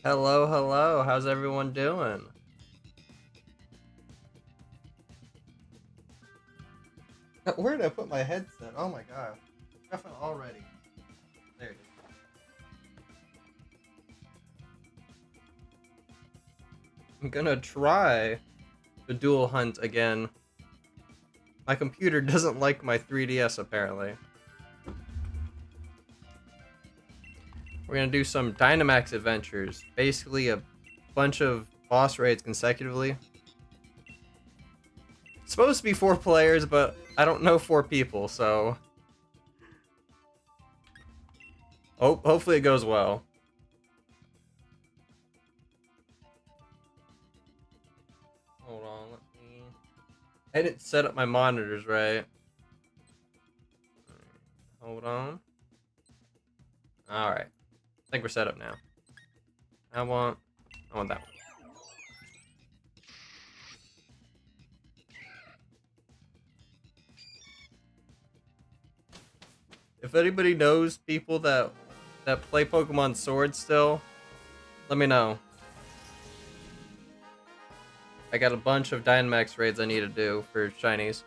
Hello, hello. How's everyone doing? Where did I put my headset? Oh my god. Stuffing already. There it is. I'm gonna try the dual hunt again. My computer doesn't like my 3DS apparently. We're gonna do some Dynamax Adventures. Basically a bunch of boss raids consecutively. It's supposed to be 4 players, but I don't know 4 people, so... Oh, hopefully it goes well. Hold on, let me... I didn't set up my monitors right. Hold on. Alright. I think we're set up now. I want that one. If anybody knows people that play Pokemon Sword still, let me know. I got a bunch of Dynamax raids I need to do for shinies.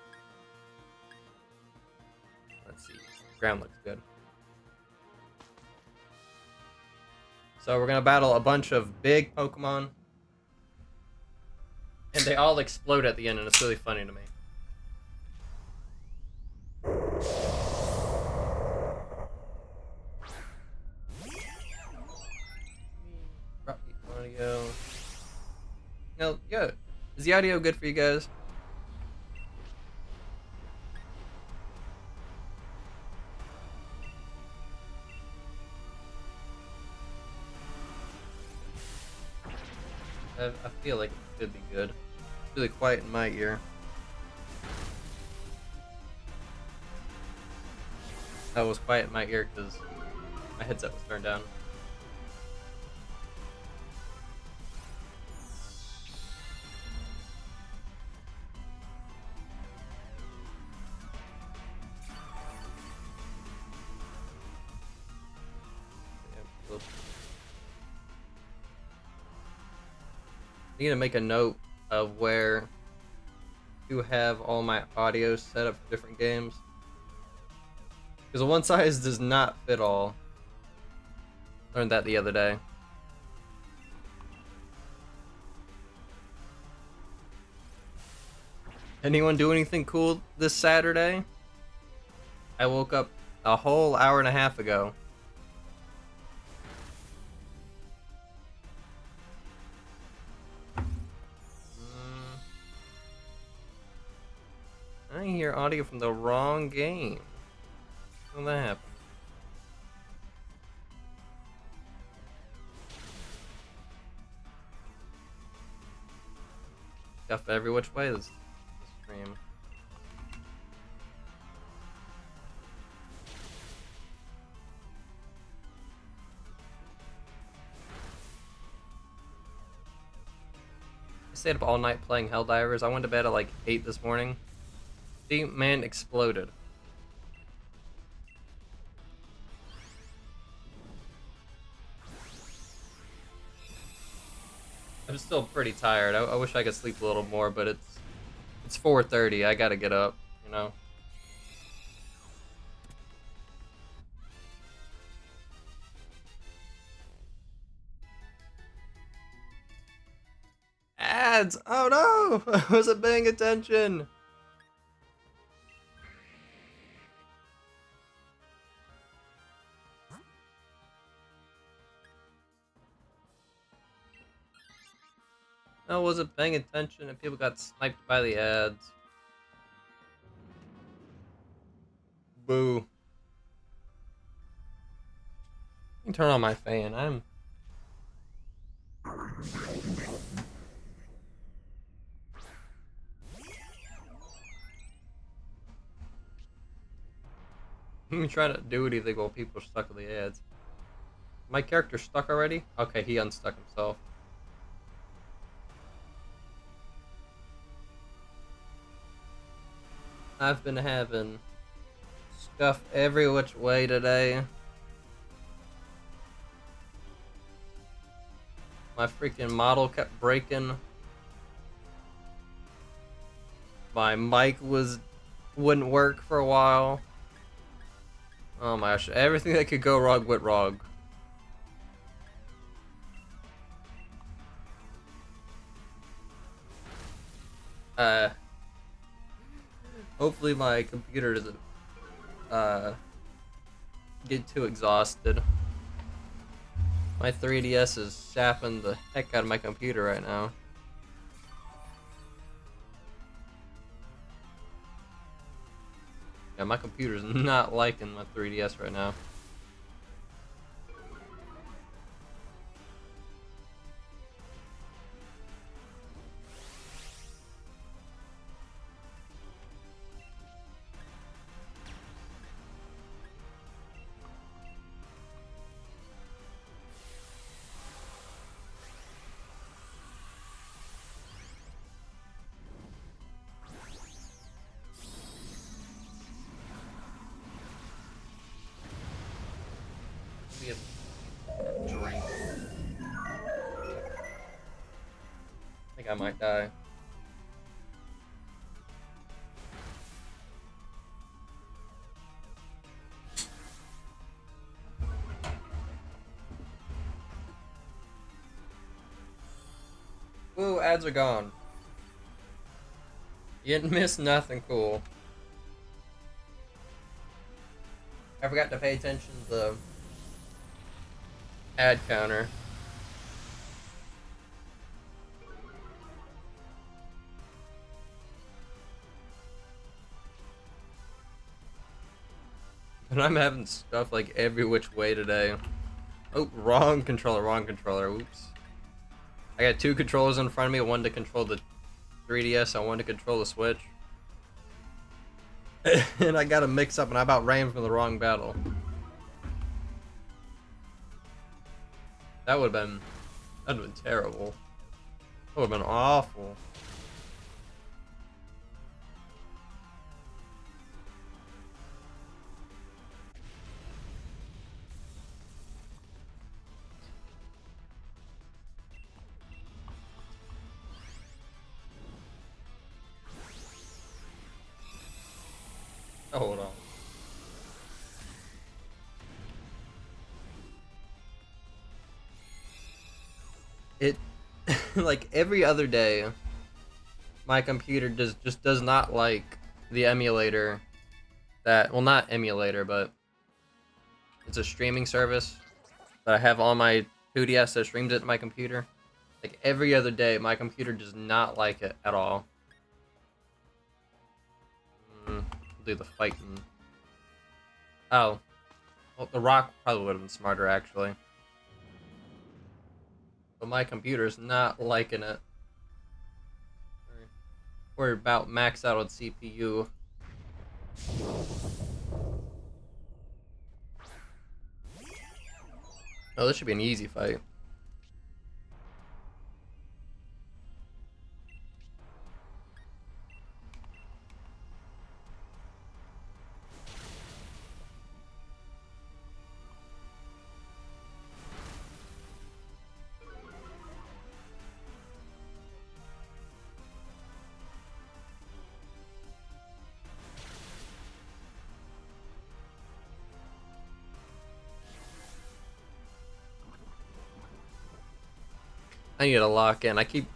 Let's see. Ground looks good. So we're gonna battle a bunch of big Pokemon. And they all explode at the end, and it's really funny to me. Drop the audio. No, yeah. Is the audio good for you guys? I feel like it should be good. It's really quiet in my ear. That was quiet in my ear because my headset was turned down. I need to make a note of where to have all my audio set up for different games. Because the one size does not fit all. Learned that the other day. Anyone do anything cool this Saturday? I woke up a whole hour and a half ago. I hear audio from the wrong game. How did that happen? Stuff every which way this stream. I stayed up all night playing Helldivers. I went to bed at like 8 this morning. See, man exploded. I'm still pretty tired. I wish I could sleep a little more, but it's 4:30. I gotta get up, you know. Ads! Oh no! I wasn't paying attention. I wasn't paying attention, and people got sniped by the ads. Boo. Let me turn on my fan. Let me try to do anything while people are stuck with the ads. My character's stuck already? Okay, he unstuck himself. I've been having stuff every which way today. My freaking model kept breaking. My mic wouldn't work for a while. Oh my gosh, everything that could go wrong went wrong. Hopefully my computer doesn't get too exhausted. My 3DS is sapping the heck out of my computer right now. Yeah, my computer's not liking my 3DS right now. Maybe a drink. I think I might die. Ooh, ads are gone. You didn't miss nothing cool. I forgot to pay attention to the ad counter. But I'm having stuff like every which way today. Oh, wrong controller, wrong controller. Oops. I got two controllers in front of me, one to control the 3DS, and one to control the Switch. And I got a mix up and I about ran from the wrong battle. That would have been terrible. That would have been awful. Oh, hold on. It like every other day my computer just does not like the emulator that, well, not emulator, but it's a streaming service that I have on my 2DS that streams it to my computer. Like every other day my computer does not like it at all. We'll do the fighting. Oh, well, the rock probably would have been smarter actually. But my computer's not liking it. We're about maxed out on CPU. Oh, this should be an easy fight. I need to lock in. I keep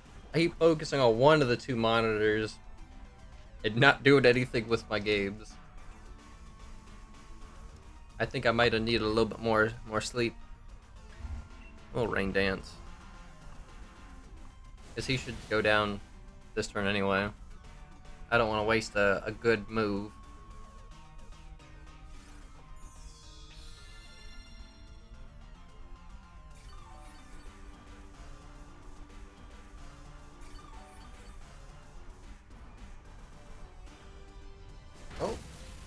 focusing on one of the two monitors and not doing anything with my games. I think I might have needed a little bit more sleep. A little rain dance. Guess he should go down this turn anyway. I don't want to waste a good move. Oh,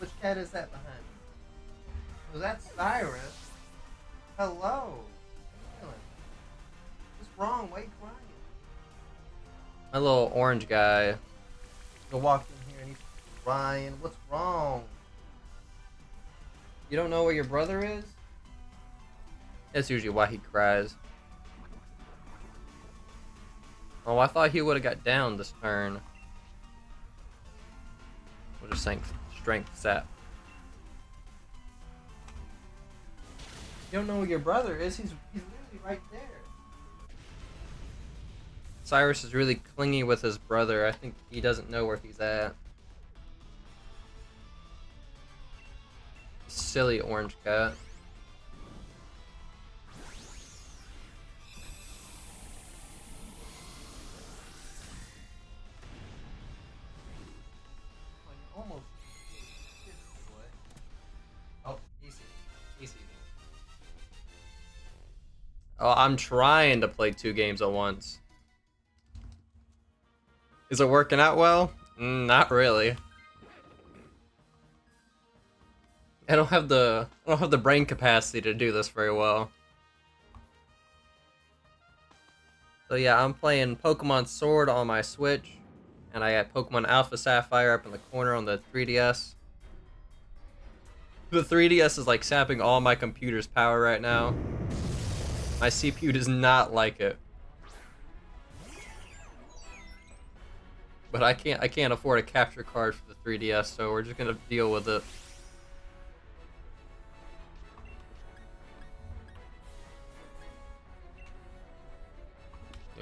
which cat is that behind me? Was that Cyrus? Hello. What are you doing? What's wrong? Why are you crying? My little orange guy. He walked in here and he's crying. What's wrong? You don't know where your brother is? That's usually why he cries. Oh, I thought he would have got down this turn. We'll just think strength sap. You don't know who your brother is? He's literally right there. Cyrus is really clingy with his brother. I think he doesn't know where he's at. Silly orange cat. Almost. Oh, easy. Easy. Oh, I'm trying to play 2 games at once. Is it working out well? Not really. I don't have the brain capacity to do this very well. So yeah, I'm playing Pokemon Sword on my Switch, and I got Pokemon Alpha Sapphire up in the corner on the 3DS. The 3DS is like sapping all my computer's power right now. My CPU does not like it. But I can't afford a capture card for the 3DS, so we're just gonna deal with it.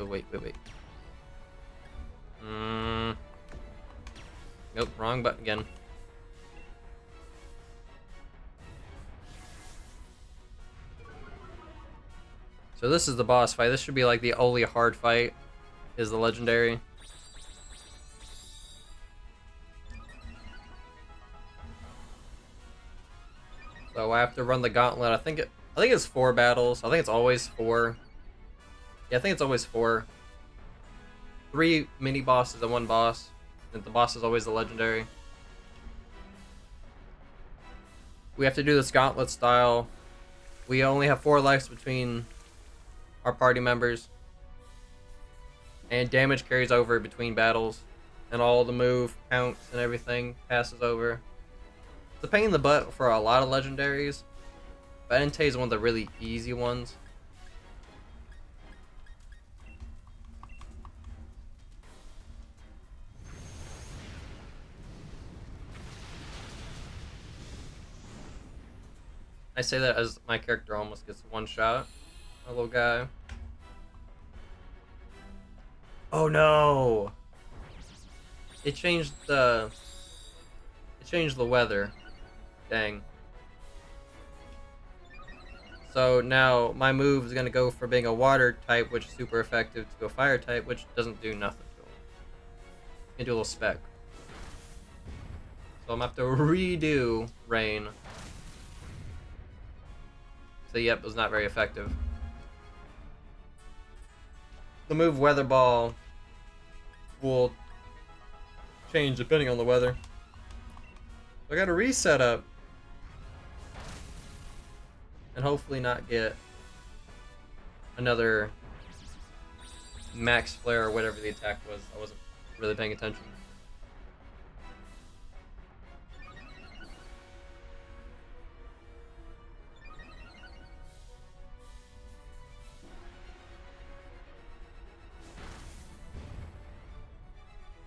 Oh, wait. Nope, wrong button again. So this is the boss fight. This should be like the only hard fight, is the legendary. So I have to run the gauntlet. I think it's 4 battles. I think it's always 4. Yeah, I think it's always 4. 3 mini bosses and 1 boss. And the boss is always the legendary. We have to do this gauntlet style. We only have 4 lives between our party members. And damage carries over between battles. And all the move counts and everything passes over. It's a pain in the butt for a lot of legendaries. But Entei is one of the really easy ones. I say that as my character almost gets 1 shot. My little guy. Oh no! It changed the weather. Dang. So now my move is gonna go from being a water type, which is super effective, to a fire type, which doesn't do nothing to him. Into a little speck. So I'm gonna have to redo rain. So yep, it was not very effective. The move Weather Ball will change depending on the weather. I got a reset up. And hopefully not get another max flare or whatever the attack was. I wasn't really paying attention.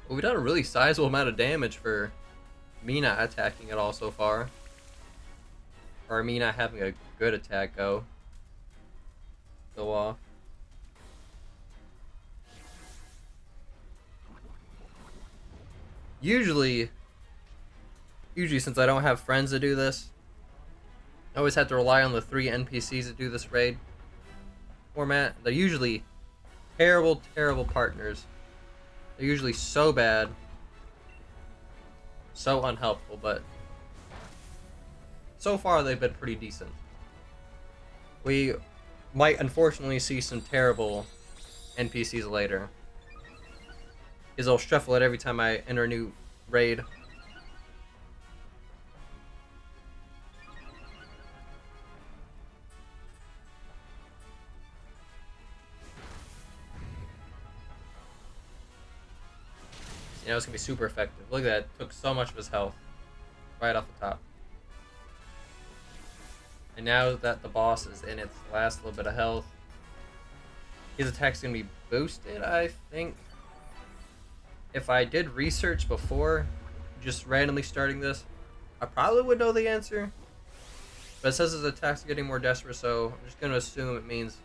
Well, we've done a really sizable amount of damage for me not attacking at all so far. Or me not having a good attack go off. Usually since I don't have friends to do this, I always have to rely on the 3 NPCs to do this raid format. They're usually terrible partners. They're usually so bad, so unhelpful, but so far they've been pretty decent. We might unfortunately see some terrible NPCs later, because I'll shuffle it every time I enter a new raid. You know, it's gonna be super effective. Look at that, it took so much of his health right off the top. And now that the boss is in its last little bit of health, his attack's gonna be boosted, I think. If I did research before, just randomly starting this, I probably would know the answer. But it says his attack's getting more desperate, so I'm just gonna assume it means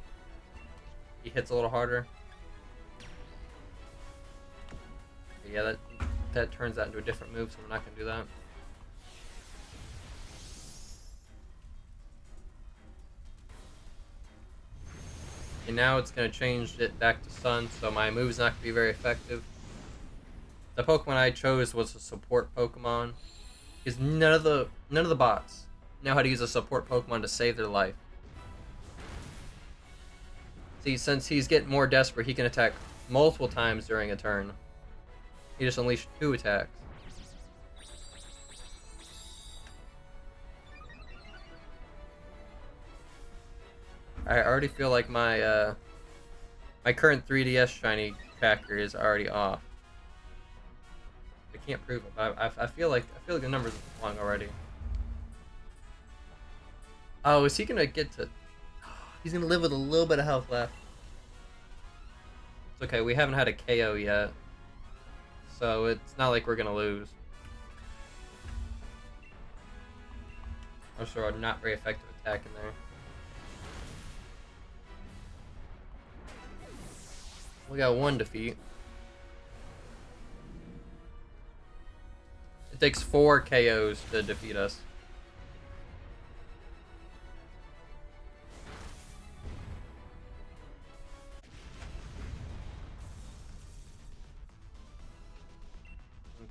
he hits a little harder. But yeah, that turns that into a different move, so we're not gonna do that. And now it's going to change it back to Sun, so my move's not going to be very effective. The Pokemon I chose was a support Pokemon, because none of the bots know how to use a support Pokemon to save their life. See, since he's getting more desperate, he can attack multiple times during a turn. He just unleashed 2 attacks. I already feel like my my current 3DS shiny tracker is already off. I can't prove it, but I feel like the numbers are wrong already. Oh, is he gonna get to? He's gonna live with a little bit of health left. It's okay. We haven't had a KO yet, so it's not like we're gonna lose. Also, a not very effective attack in there. We got 1 defeat. It takes 4 KOs to defeat us.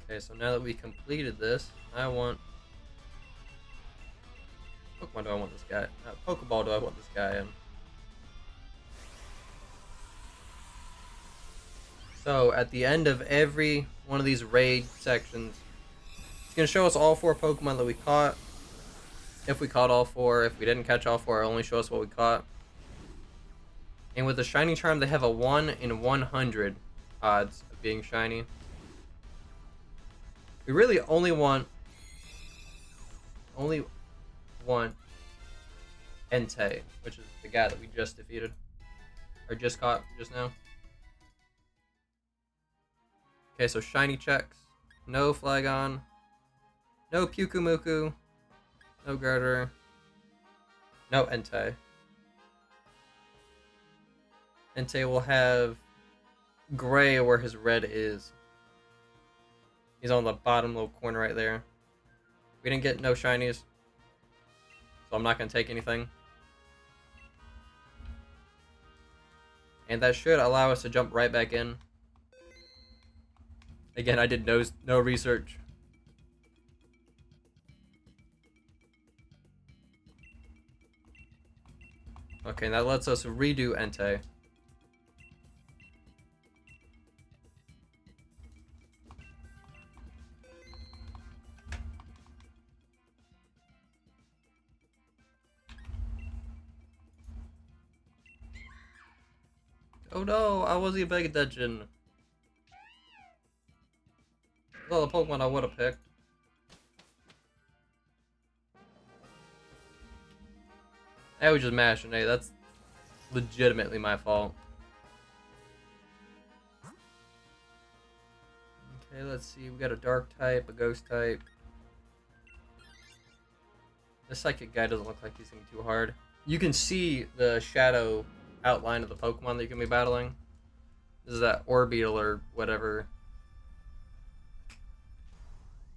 Okay, so now that we completed this, I want... Pokemon do I want this guy? Pokeball do I want this guy in? So, at the end of every one of these raid sections, it's going to show us all 4 Pokemon that we caught. If we caught all 4. If we didn't catch all 4, it'll only show us what we caught. And with the Shiny Charm, they have a 1 in 100 odds of being shiny. We really only want Entei, which is the guy that we just defeated. Or just caught just now. Okay, so shiny checks. No Flygon. No Pyukumuku. No Garter. No Entei. Entei will have gray where his red is. He's on the bottom little corner right there. We didn't get no shinies, so I'm not going to take anything. And that should allow us to jump right back in. Again, I did no research. Okay, that lets us redo Entei. Oh no, I wasn't paying attention. Well, the Pokemon I would have picked. I was just mashing, hey, that's legitimately my fault. Okay, let's see, we got a dark type, a ghost type. This psychic guy doesn't look like he's gonna be too hard. You can see the shadow outline of the Pokemon that you can be battling. This is that Orbeetle or whatever.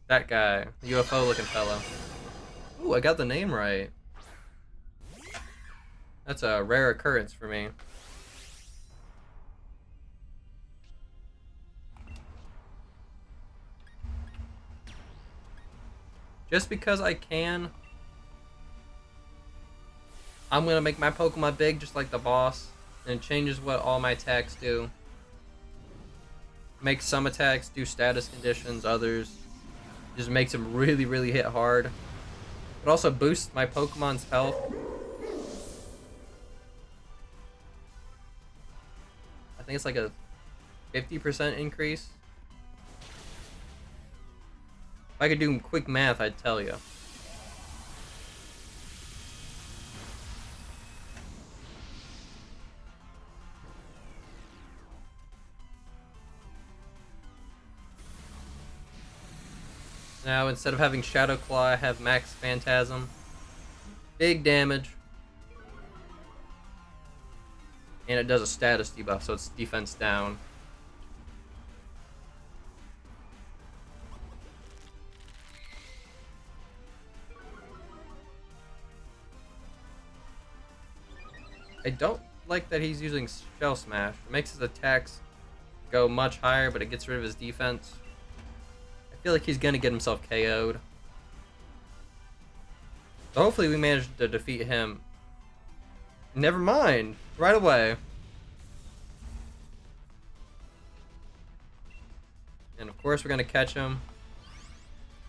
That guy, the UFO looking fellow. Ooh, I got the name right. That's a rare occurrence for me. Just because I can, I'm gonna make my Pokemon big just like the boss, and it changes what all my attacks do. Makes some attacks do status conditions, others just makes them really, really hit hard. It also boosts my Pokemon's health. I think it's like a 50% increase. If I could do quick math, I'd tell you. Now, instead of having Shadow Claw, I have Max Phantasm. Big damage. And it does a status debuff, so it's defense down. I don't like that he's using Shell Smash. It makes his attacks go much higher, but it gets rid of his defense. I feel like he's gonna get himself KO'd. So hopefully we manage to defeat him. Never mind. Right away. And of course we're gonna catch him.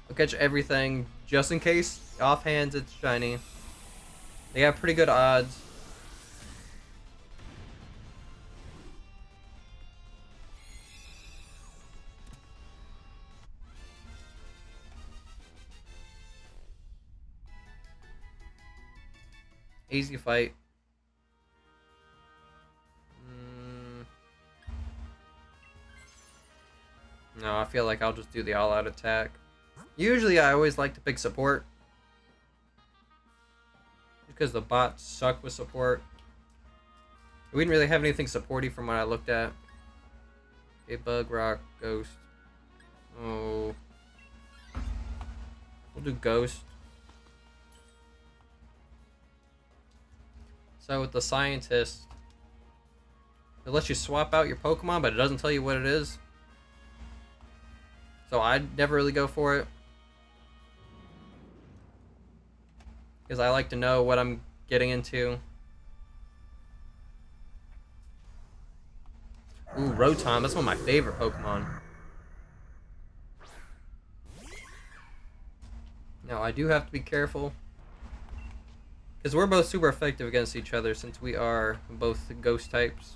We'll catch everything just in case offhands it's shiny. They have pretty good odds. Easy fight. No, I feel like I'll just do the all-out attack. Usually I always like to pick support, because the bots suck with support. We didn't really have anything supporty from what I looked at. Okay, Bug, Rock, Ghost. Oh. We'll do Ghost. So with the Scientist, it lets you swap out your Pokemon, but it doesn't tell you what it is. So I'd never really go for it, because I like to know what I'm getting into. Ooh, Rotom, that's one of my favorite Pokemon. Now I do have to be careful, because we're both super effective against each other since we are both ghost types.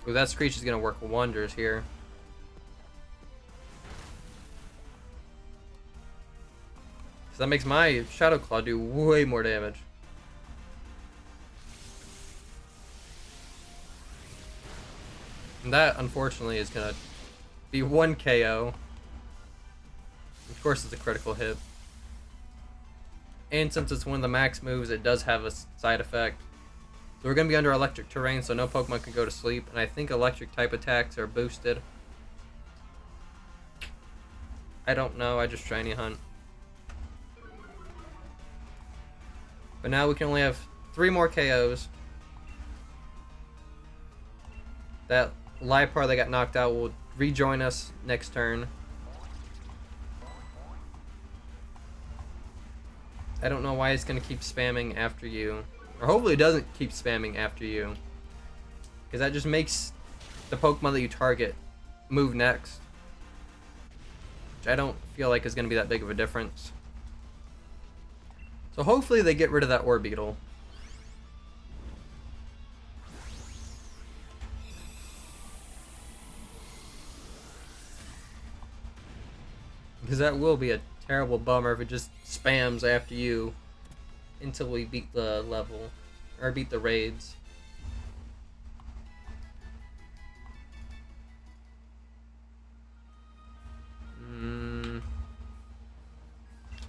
Ooh, that Screech is going to work wonders here. Because that makes my Shadow Claw do way more damage. And that, unfortunately, is going to be 1 KO. Of course, it's a critical hit. And since it's one of the max moves, it does have a side effect. So we're going to be under electric terrain, so no Pokemon can go to sleep. And I think electric type attacks are boosted. I don't know, I just shiny hunt. But now we can only have 3 more KOs. That Liepar that got knocked out will rejoin us next turn. I don't know why it's going to keep spamming after you. Or hopefully it doesn't keep spamming after you, because that just makes the Pokemon that you target move next, which I don't feel like is going to be that big of a difference. So hopefully they get rid of that Orbeetle. Because that will be a terrible bummer if it just spams after you until we beat the level, or beat the raids.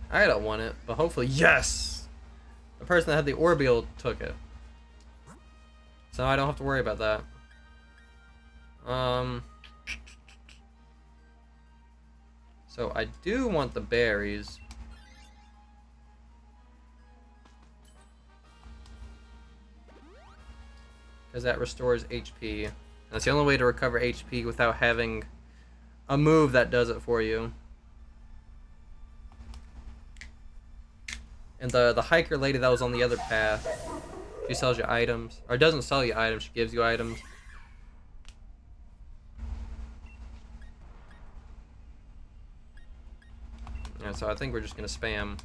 I don't want it, but hopefully, yes! The person that had the Orbeetle took it. So I don't have to worry about that. So I do want the berries. Because that restores HP. That's the only way to recover HP without having a move that does it for you. And the hiker lady that was on the other path, she sells you items. Or doesn't sell you items, she gives you items. Yeah, so I think we're just going to spam.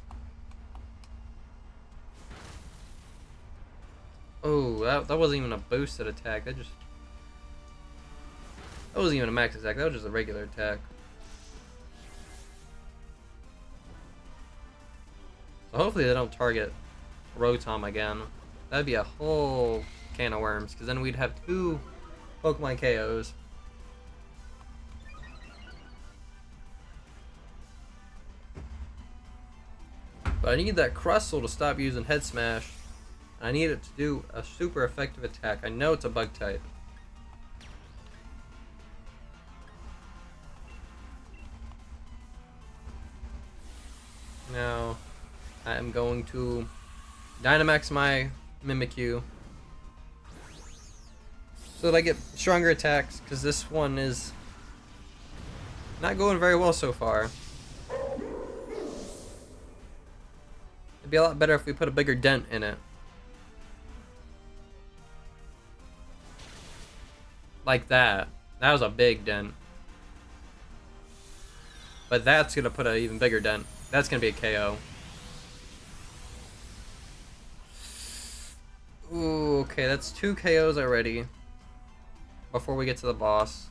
Oh, that wasn't even a boosted attack. That wasn't even a max attack. That was just a regular attack. So hopefully they don't target Rotom again. That'd be a whole can of worms, because then we'd have 2 Pokemon KOs. But I need that Crustle to stop using Head Smash. I need it to do a super effective attack. I know it's a bug type. Now, I am going to Dynamax my Mimikyu so that I get stronger attacks, because this one is not going very well so far. It'd be a lot better if we put a bigger dent in it. Like that. That was a big dent. But that's gonna put an even bigger dent. That's gonna be a KO. Ooh, okay, that's 2 KOs already. Before we get to the boss.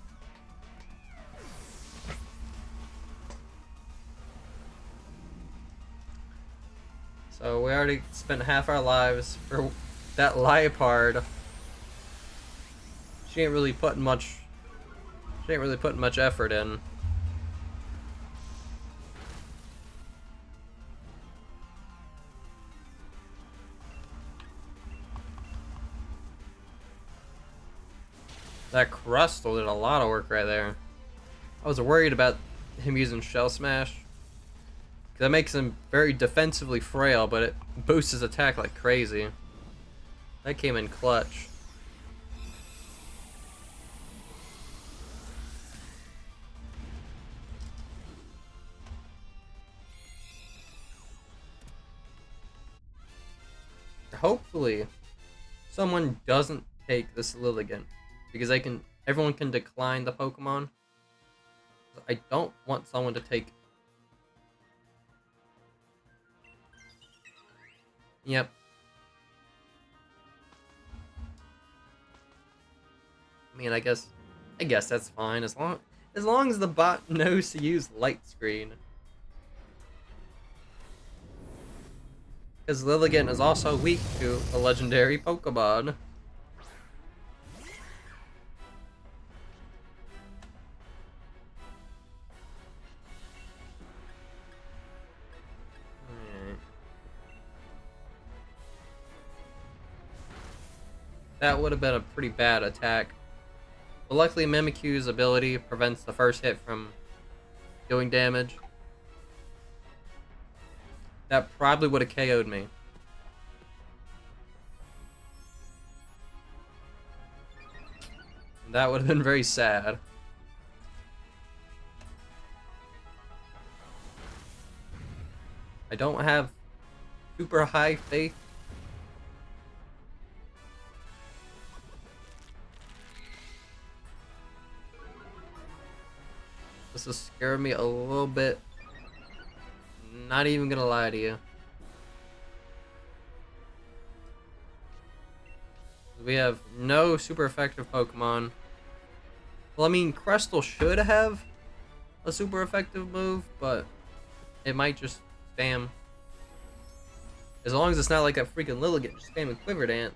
So we already spent half our lives for that Liepard. She ain't really putting much effort in. That Crustle did a lot of work right there. I was worried about him using Shell Smash. That makes him very defensively frail, but it boosts his attack like crazy. That came in clutch. Hopefully, someone doesn't take this Lilligant, because everyone can decline the Pokemon. I don't want someone to take. Yep. I mean, I guess that's fine as long as the bot knows to use Light Screen. Because Lilligant is also weak to a legendary Pokemon. That would have been a pretty bad attack. But luckily Mimikyu's ability prevents the first hit from doing damage. That probably would have KO'd me. That would have been very sad. I don't have super high faith. This is scaring me a little bit. Not even gonna lie to you. We have no super effective Pokemon. Well, I mean, Crustle should have a super effective move, but it might just spam. As long as it's not like a freaking Lilligant just spamming Quiver Dance.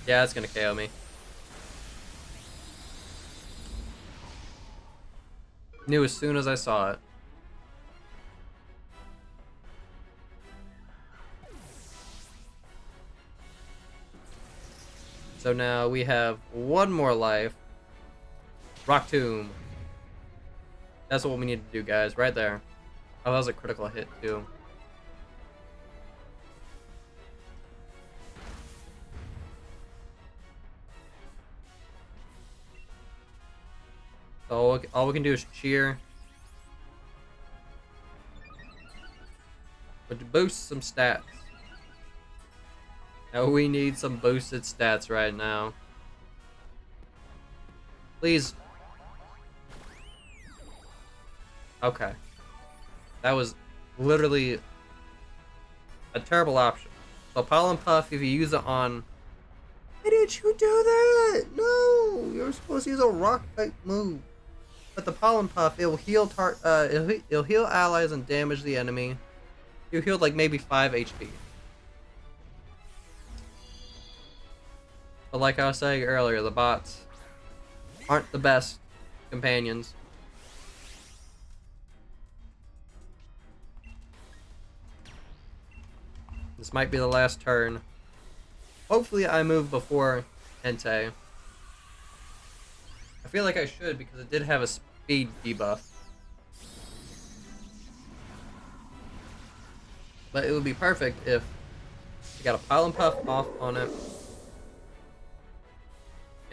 Yeah, it's gonna KO me. Knew as soon as I saw it. So now we have one more life. Rock Tomb. That's what we need to do, guys, right there. Oh, that was a critical hit, too. So all we can do is cheer. But to boost some stats. Now we need some boosted stats right now. Please. Okay. That was literally a terrible option. So Pollen Puff, if you use it on... Why did you do that? No! You're supposed to use a rock type move. But the Pollen Puff, it'll heal it'll heal allies and damage the enemy. You healed like maybe 5 HP. But like I was saying earlier, the bots aren't the best companions. This might be the last turn. Hopefully I move before Entei. I feel like I should because it did have a speed debuff. But it would be perfect if you got a Pile and Puff off on it.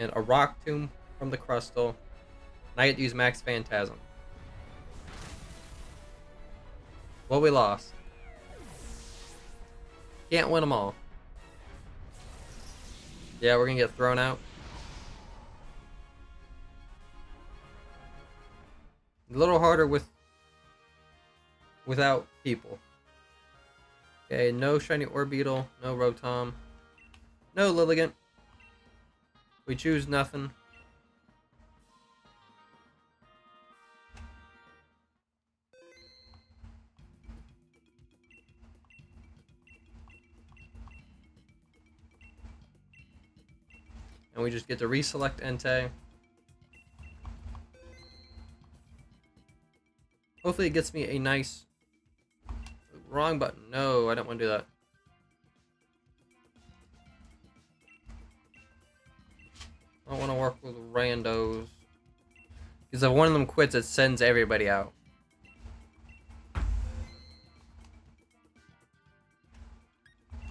And a Rock Tomb from the Crustal. And I get to use Max Phantasm. Well, we lost. Can't win them all. Yeah, we're gonna get thrown out. A little harder without people. Okay, no Shiny Orbeetle, no Rotom, no Lilligant. We choose nothing. And we just get to reselect Entei. Hopefully it gets me a nice... Wrong button. No, I don't want to do that. I don't want to work with randos. Because if one of them quits, it sends everybody out.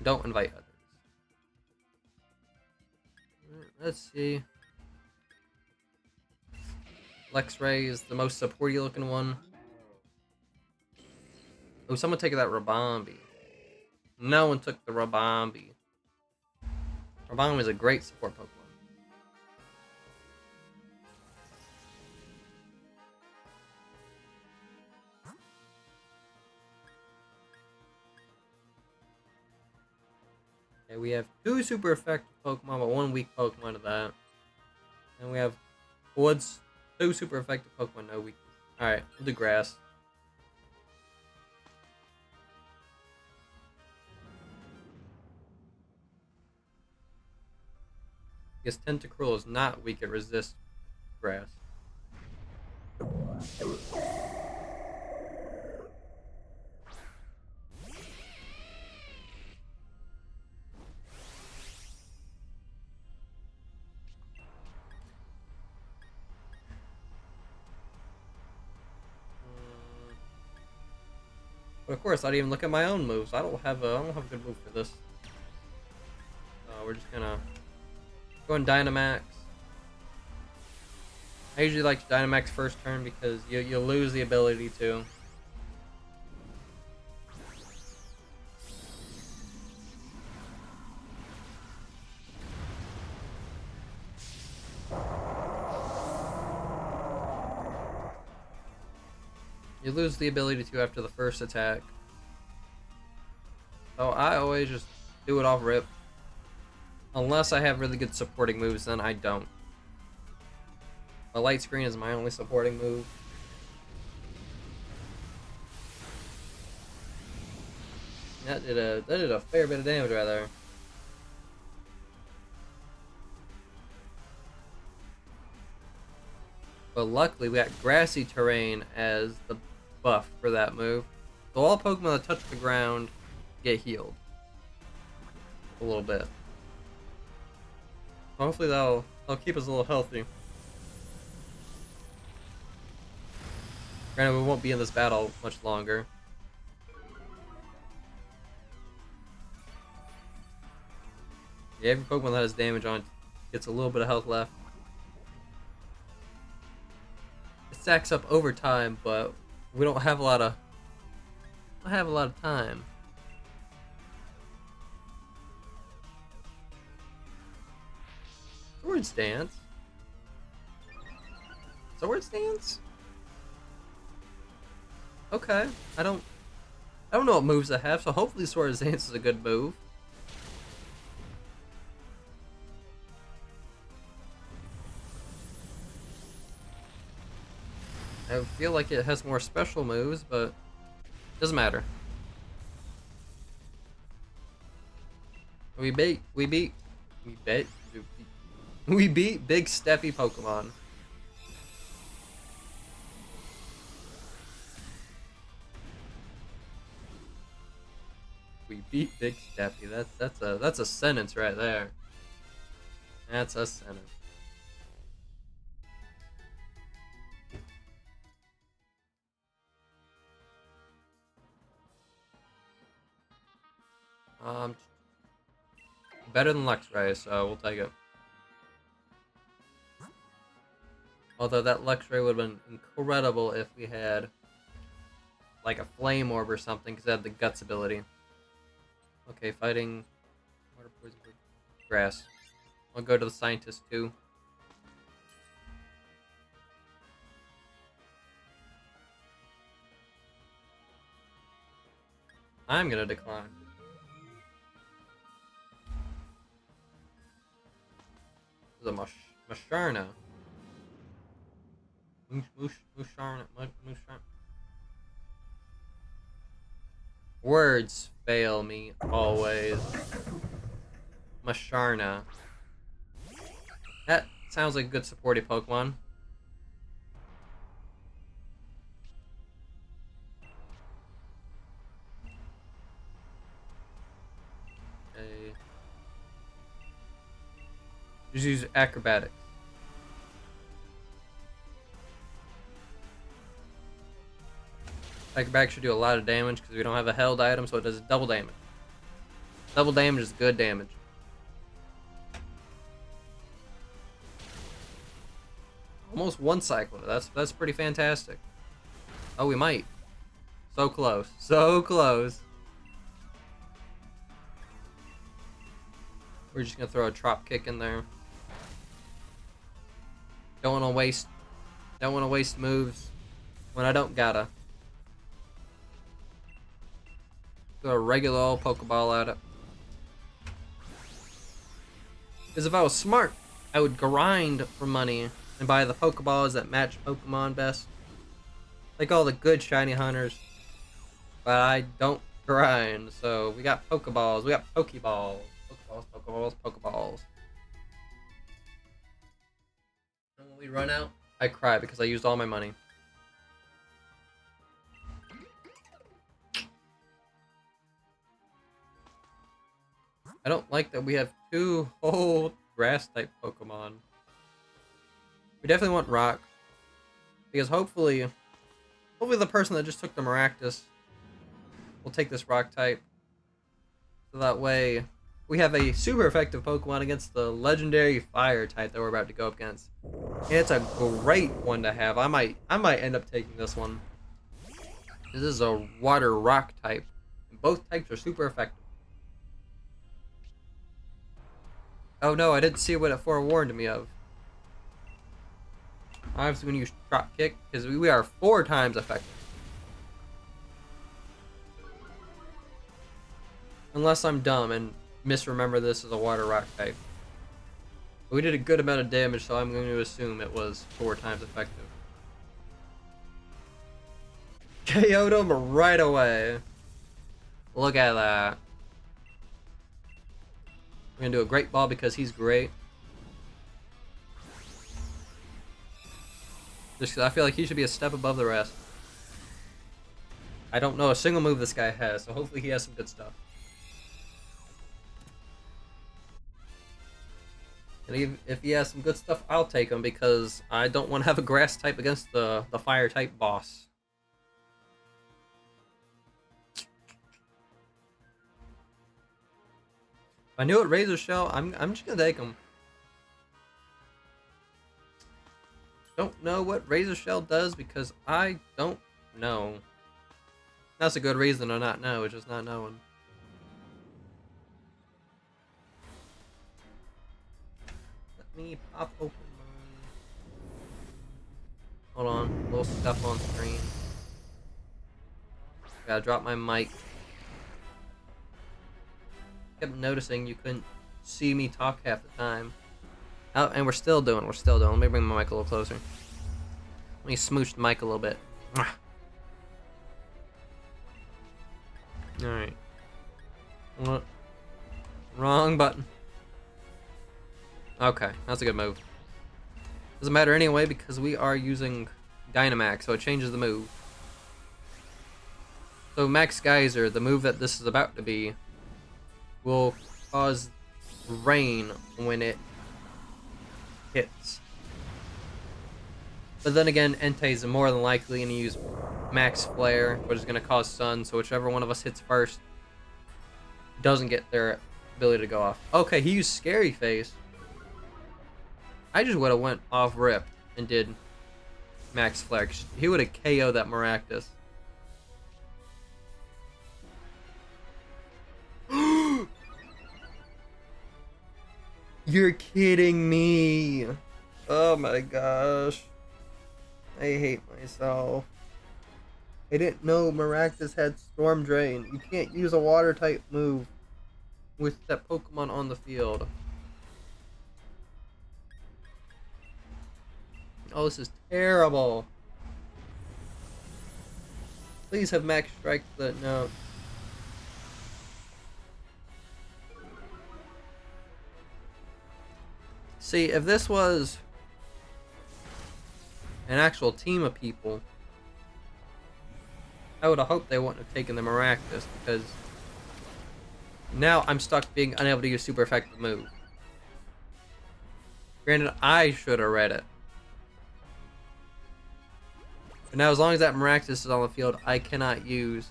Don't invite others. Let's see. Lexray is the most supporty looking one. Oh, someone take that Rabombi. No one took the Rabombi. Rabombi is a great support Pokemon. Okay, we have 2 super effective Pokemon, but 1 weak Pokemon to that. And we have Woods, 2 super effective Pokemon, no weakness. Alright, we'll do Grass. Because Tentacruel is not weak, it resists Grass. But of course, I didn't even look at my own moves. I don't have a good move for this. We're just gonna go and Dynamax. I usually like to Dynamax first turn because you lose the ability to. You lose the ability to after the first attack. So I always just do it off rip. Unless I have really good supporting moves, then I don't. My Light Screen is my only supporting move. That did a fair bit of damage right there. But luckily we got Grassy Terrain as the buff for that move. So all Pokemon that touch the ground get healed. A little bit. Hopefully that'll keep us a little healthy. Granted, we won't be in this battle much longer. Yeah, every Pokemon that has damage on it gets a little bit of health left. It stacks up over time, but we don't have a lot of time. Swords Dance? Swords Dance? Okay. I don't know what moves I have, so hopefully Swords Dance is a good move. I feel like it has more special moves, but doesn't matter. We beat big steppy Pokemon. We beat Big Steppy. That's a sentence right there. That's a sentence. Better than Luxray, so we'll take it. Although that Luxray would have been incredible if we had like a Flame Orb or something, because it had the Guts ability. Okay, fighting water, poison, grass. I'll go to the scientist too. I'm gonna decline. This is a Musharna. Musharna. Words fail me always. Musharna. That sounds like a good supporting Pokemon. Okay. Just use acrobatics. Acrobatics should do a lot of damage because we don't have a held item, so it does double damage. Double damage is good damage. Almost one cycler. That's pretty fantastic. Oh, we might. So close. So close. We're just gonna throw a drop kick in there. Don't wanna waste moves when I don't gotta. Throw a regular old Pokeball at it. Because if I was smart, I would grind for money and buy the Pokeballs that match Pokemon best. Like all the good shiny hunters. But I don't grind, so we got Pokeballs, we got Pokeballs. Pokeballs. And when we run out, I cry because I used all my money. I don't like that we have two whole grass-type Pokemon. We definitely want Rock. Because hopefully the person that just took the Maractus will take this Rock-type. So that way, we have a super effective Pokemon against the legendary Fire-type that we're about to go up against. And it's a great one to have. I might end up taking this one. This is a Water-Rock type. And both types are super effective. Oh no, I didn't see what it forewarned me of. Obviously, when you use Drop Kick, because we are 4 times effective. Unless I'm dumb and misremember this as a Water Rock type. We did a good amount of damage, so I'm going to assume it was 4 times effective. KO'd him right away. Look at that. We're gonna do a Great Ball because he's great. Just 'cause I feel like he should be a step above the rest. I don't know a single move this guy has, so hopefully he has some good stuff. And if he has some good stuff, I'll take him because I don't want to have a grass type against the fire type boss. If I knew it Razor Shell, I'm just gonna take him. Don't know what Razor Shell does because I don't know. That's a good reason to not know, it's just not knowing. Let me pop open my... Hold on, a little stuff on screen. Gotta drop my mic. Kept noticing you couldn't see me talk half the time. Oh, and we're still doing. Let me bring my mic a little closer. Let me smooch the mic a little bit. Alright. What? Wrong button. Okay, that's a good move. Doesn't matter anyway because we are using Dynamax, so it changes the move. So Max Geyser, the move that this is about to be, will cause rain when it hits. But then again, Entei is more than likely going to use Max Flare, which is going to cause sun, so whichever one of us hits first doesn't get their ability to go off. Okay, he used Scary Face. I just would have went off rip and did Max Flare. He would have KO'd that Maractus. You're kidding me. Oh my gosh. I hate myself. I didn't know Maractus had Storm Drain. You can't use a water type move with that Pokemon on the field. Oh, this is terrible. Please have Max Strike that note. See, if this was an actual team of people, I would have hoped they wouldn't have taken the Maractus, because now I'm stuck being unable to use super effective move. Granted, I should have read it. But now, as long as that Maractus is on the field, I cannot use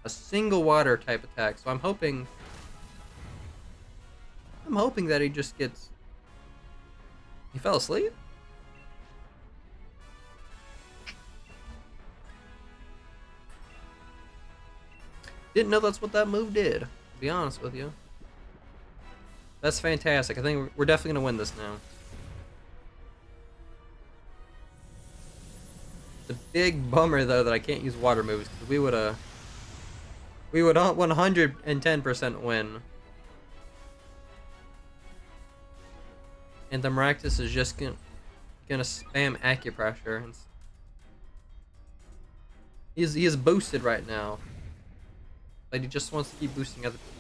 a single water type attack. So I'm hoping that he just gets... He fell asleep? Didn't know that's what that move did, to be honest with you. That's fantastic. I think we're definitely going to win this now. The big bummer, though, that I can't use water moves, because we would 110% win. And the Maractus is just gonna spam Acupressure. He is boosted right now. Like, he just wants to keep boosting other people.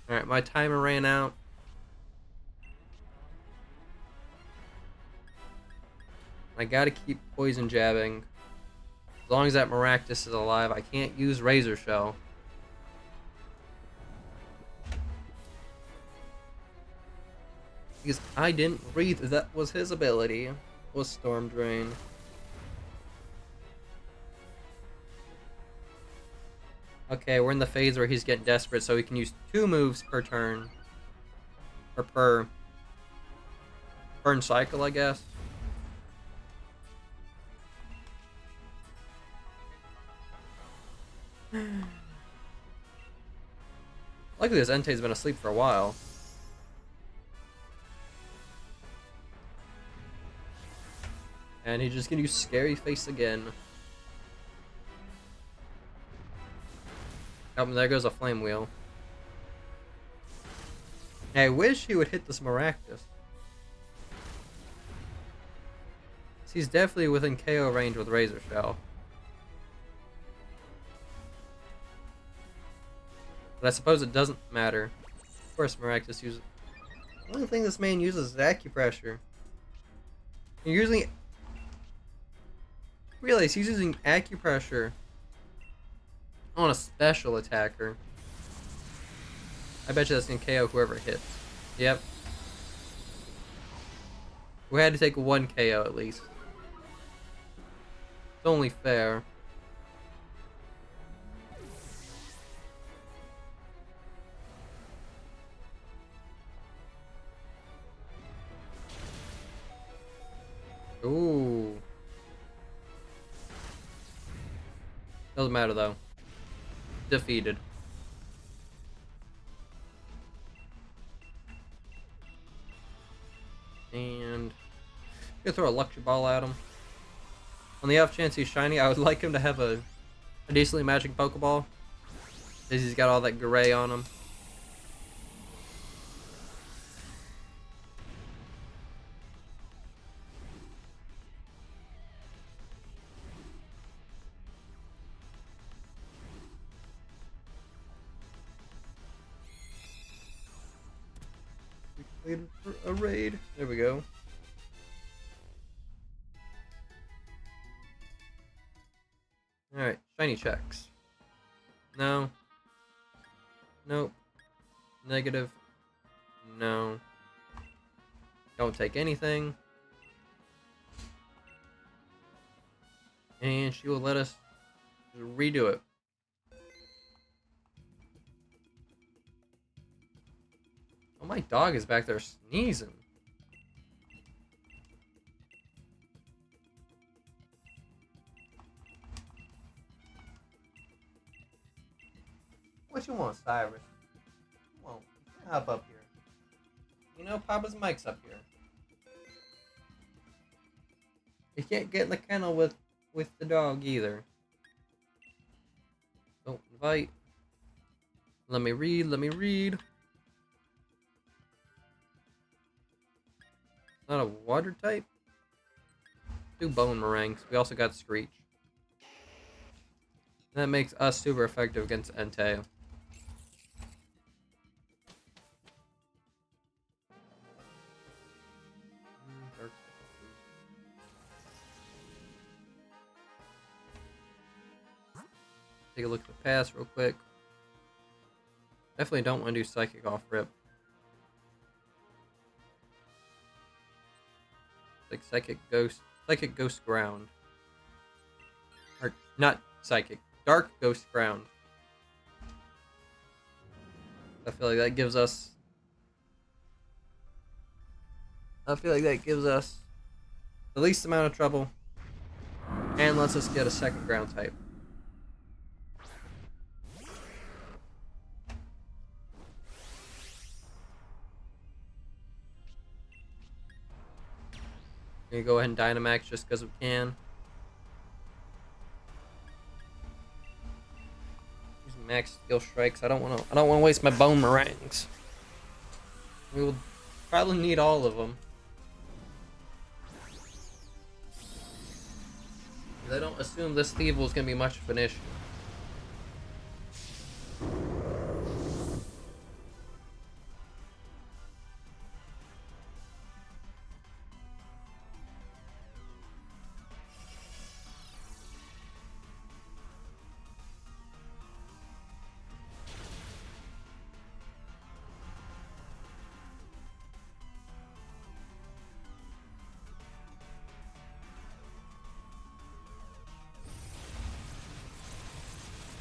Alright, my timer ran out. I gotta keep poison jabbing. As long as that Maractus is alive, I can't use Razor Shell. Because I didn't read that was his ability. Was Storm Drain. Okay, we're in the phase where he's getting desperate, so he can use 2 moves per turn. Or per turn cycle, I guess. Luckily, this Entei's been asleep for a while. And he's just gonna use Scary Face again. Oh, and there goes a Flame Wheel. I wish he would hit this Maractus. He's definitely within KO range with Razor Shell. But I suppose it doesn't matter. Of course, Maractus uses... The only thing this man uses is Acupressure. You're using... Realize he's using Acupressure on a special attacker. I bet you that's gonna KO whoever hits. Yep. We had to take 1 KO at least. It's only fair. Ooh. Doesn't matter though. Defeated. And I'm gonna throw a Lucky Ball at him. On the off chance he's shiny, I would like him to have a decently matching Pokeball, because he's got all that gray on him. Waited for a raid. There we go. Alright, shiny checks. No. Nope. Negative. No. Don't take anything. And she will let us redo it. Oh, my dog is back there sneezing. What you want, Cyrus? Come on, you can hop up here. You know Papa's mic's up here. You can't get in the kennel with the dog either. Don't invite. Let me read, let me read. Not a water type? 2 bone meringues. We also got Screech. That makes us super effective against Entei. Take a look at the pass real quick. Definitely don't want to do Psychic off rip. Like Psychic Ghost Ground. Or not Psychic, Dark Ghost Ground. I feel like that gives us the least amount of trouble and lets us get a second ground type. Gonna go ahead and Dynamax just because we can. Use max skill strikes. I don't want to waste my bone meringues. We will probably need all of them. I don't assume this Thievel is gonna be much of an issue.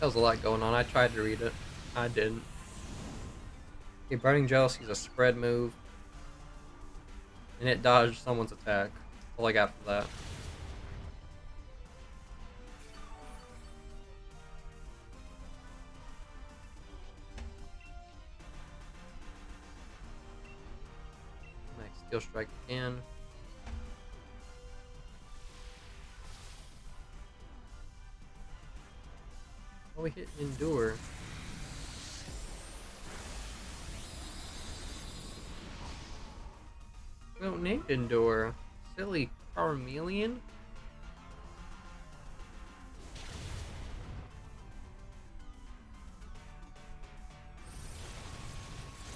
There was a lot going on. I tried to read it. I didn't. Okay, Burning Jealousy is a spread move. And it dodged someone's attack. That's all I got for that. Max Steel Strike again. Oh, we hit Endure. We don't need Endure. Silly Carmelian?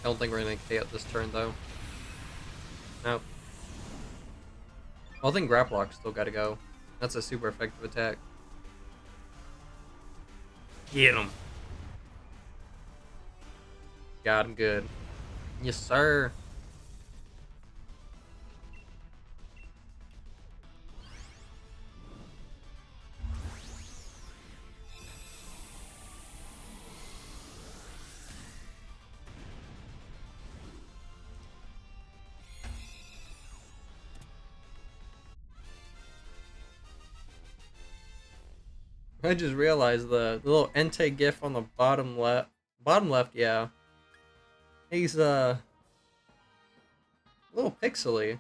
I don't think we're gonna KO this turn though. Nope. I think Grapple Lock's still gotta go. That's a super effective attack. Get him. Got him good. Yes, sir. I just realized the little Entei gif on the bottom left. Bottom left, yeah. He's a little pixely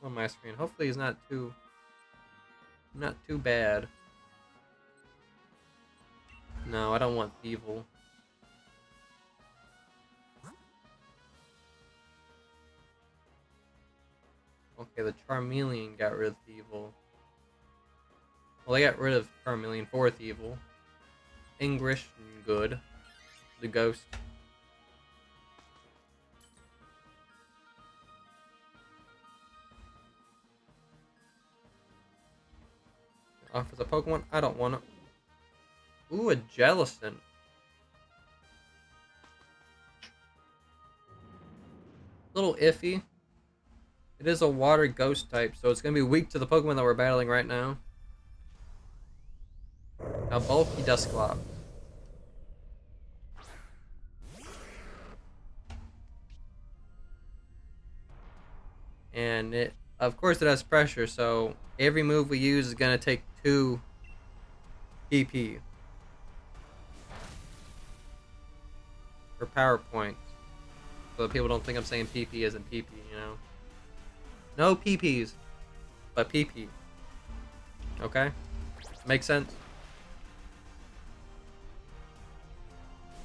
on my screen. Hopefully he's not too bad. No, I don't want evil. Okay, the Charmeleon got rid of evil. Well, they got rid of Charmeleon for evil. English, good. The ghost. offers a Pokemon. I don't want it. Ooh, a Jellicent. Little iffy. It is a water ghost type, so it's going to be weak to the Pokemon that we're battling right now. A bulky Dusclops. And it, of course, it has pressure, so every move we use is going to take 2 PP. For power points. So that people don't think I'm saying PP as in PP, you know? No PPs, but PP. Okay? Makes sense?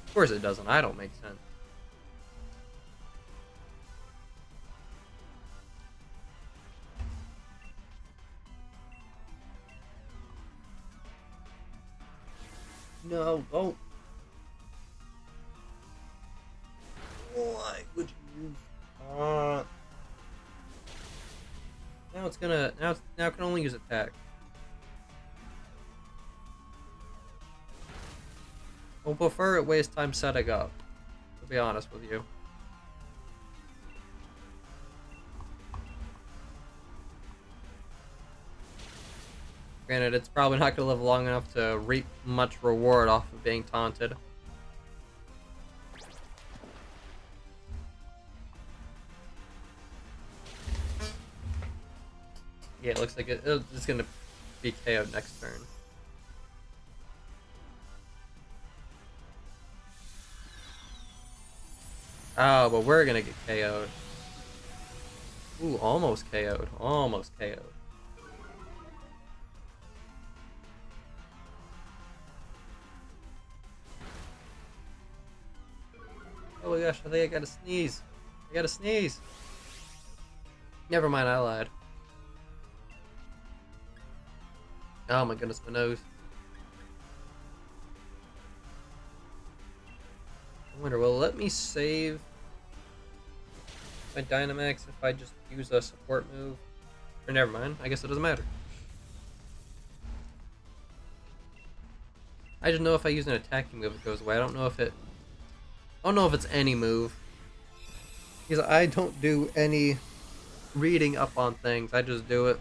Of course it doesn't. I don't make sense. No, don't. Why would you use? Now it's gonna. Now it can only use attack. I'll prefer it waste time setting up. To be honest with you. Granted, it's probably not gonna live long enough to reap much reward off of being taunted. Yeah, it looks like it's gonna be KO'd next turn. Oh, but we're gonna get KO'd. Ooh, almost KO'd. Almost KO'd. Oh my gosh, I think I gotta sneeze. I gotta sneeze. Never mind, I lied. Oh my goodness, my nose. I wonder, will it let me save my Dynamax if I just use a support move? Or never mind, I guess it doesn't matter. I just know if I use an attacking move it goes away. I don't know if it's any move. Because I don't do any reading up on things. I just do it.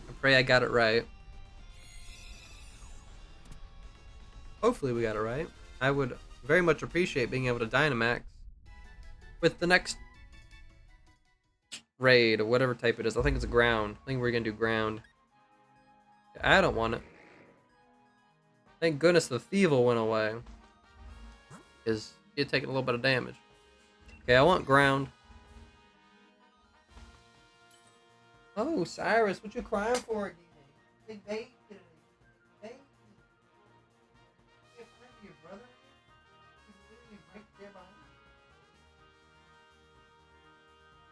I pray I got it right. Hopefully we got it right. I would very much appreciate being able to Dynamax with the next raid or whatever type it is. I think it's ground. I think we're gonna do ground. I don't want it. Thank goodness the Thievul went away. Because you're taking a little bit of damage. Okay, I want ground. Oh, Cyrus, what you crying for again? Big baby. Baby. Get friend of your brother. He's literally right there behind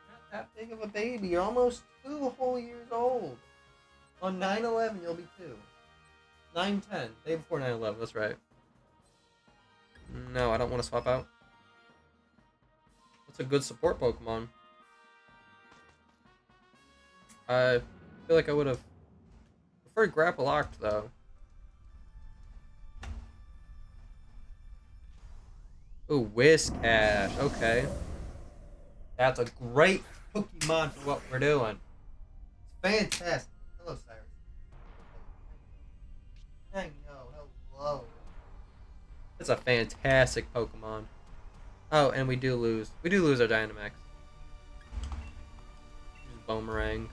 you. Not that big of a baby. You're almost 2 whole years old. On 9/11, you'll be 2. 9/10. Day before 9/11, that's right. No, I don't want to swap out. That's a good support Pokemon. I feel like I would have preferred Grapple Locked, though. Ooh, Whiscash. Okay. That's a great Pokemon for what we're doing. It's fantastic. Hello, Cyrus. I know. Hello. That's a fantastic Pokemon. Oh, and we do lose. We do lose our Dynamax. Use Boomerang.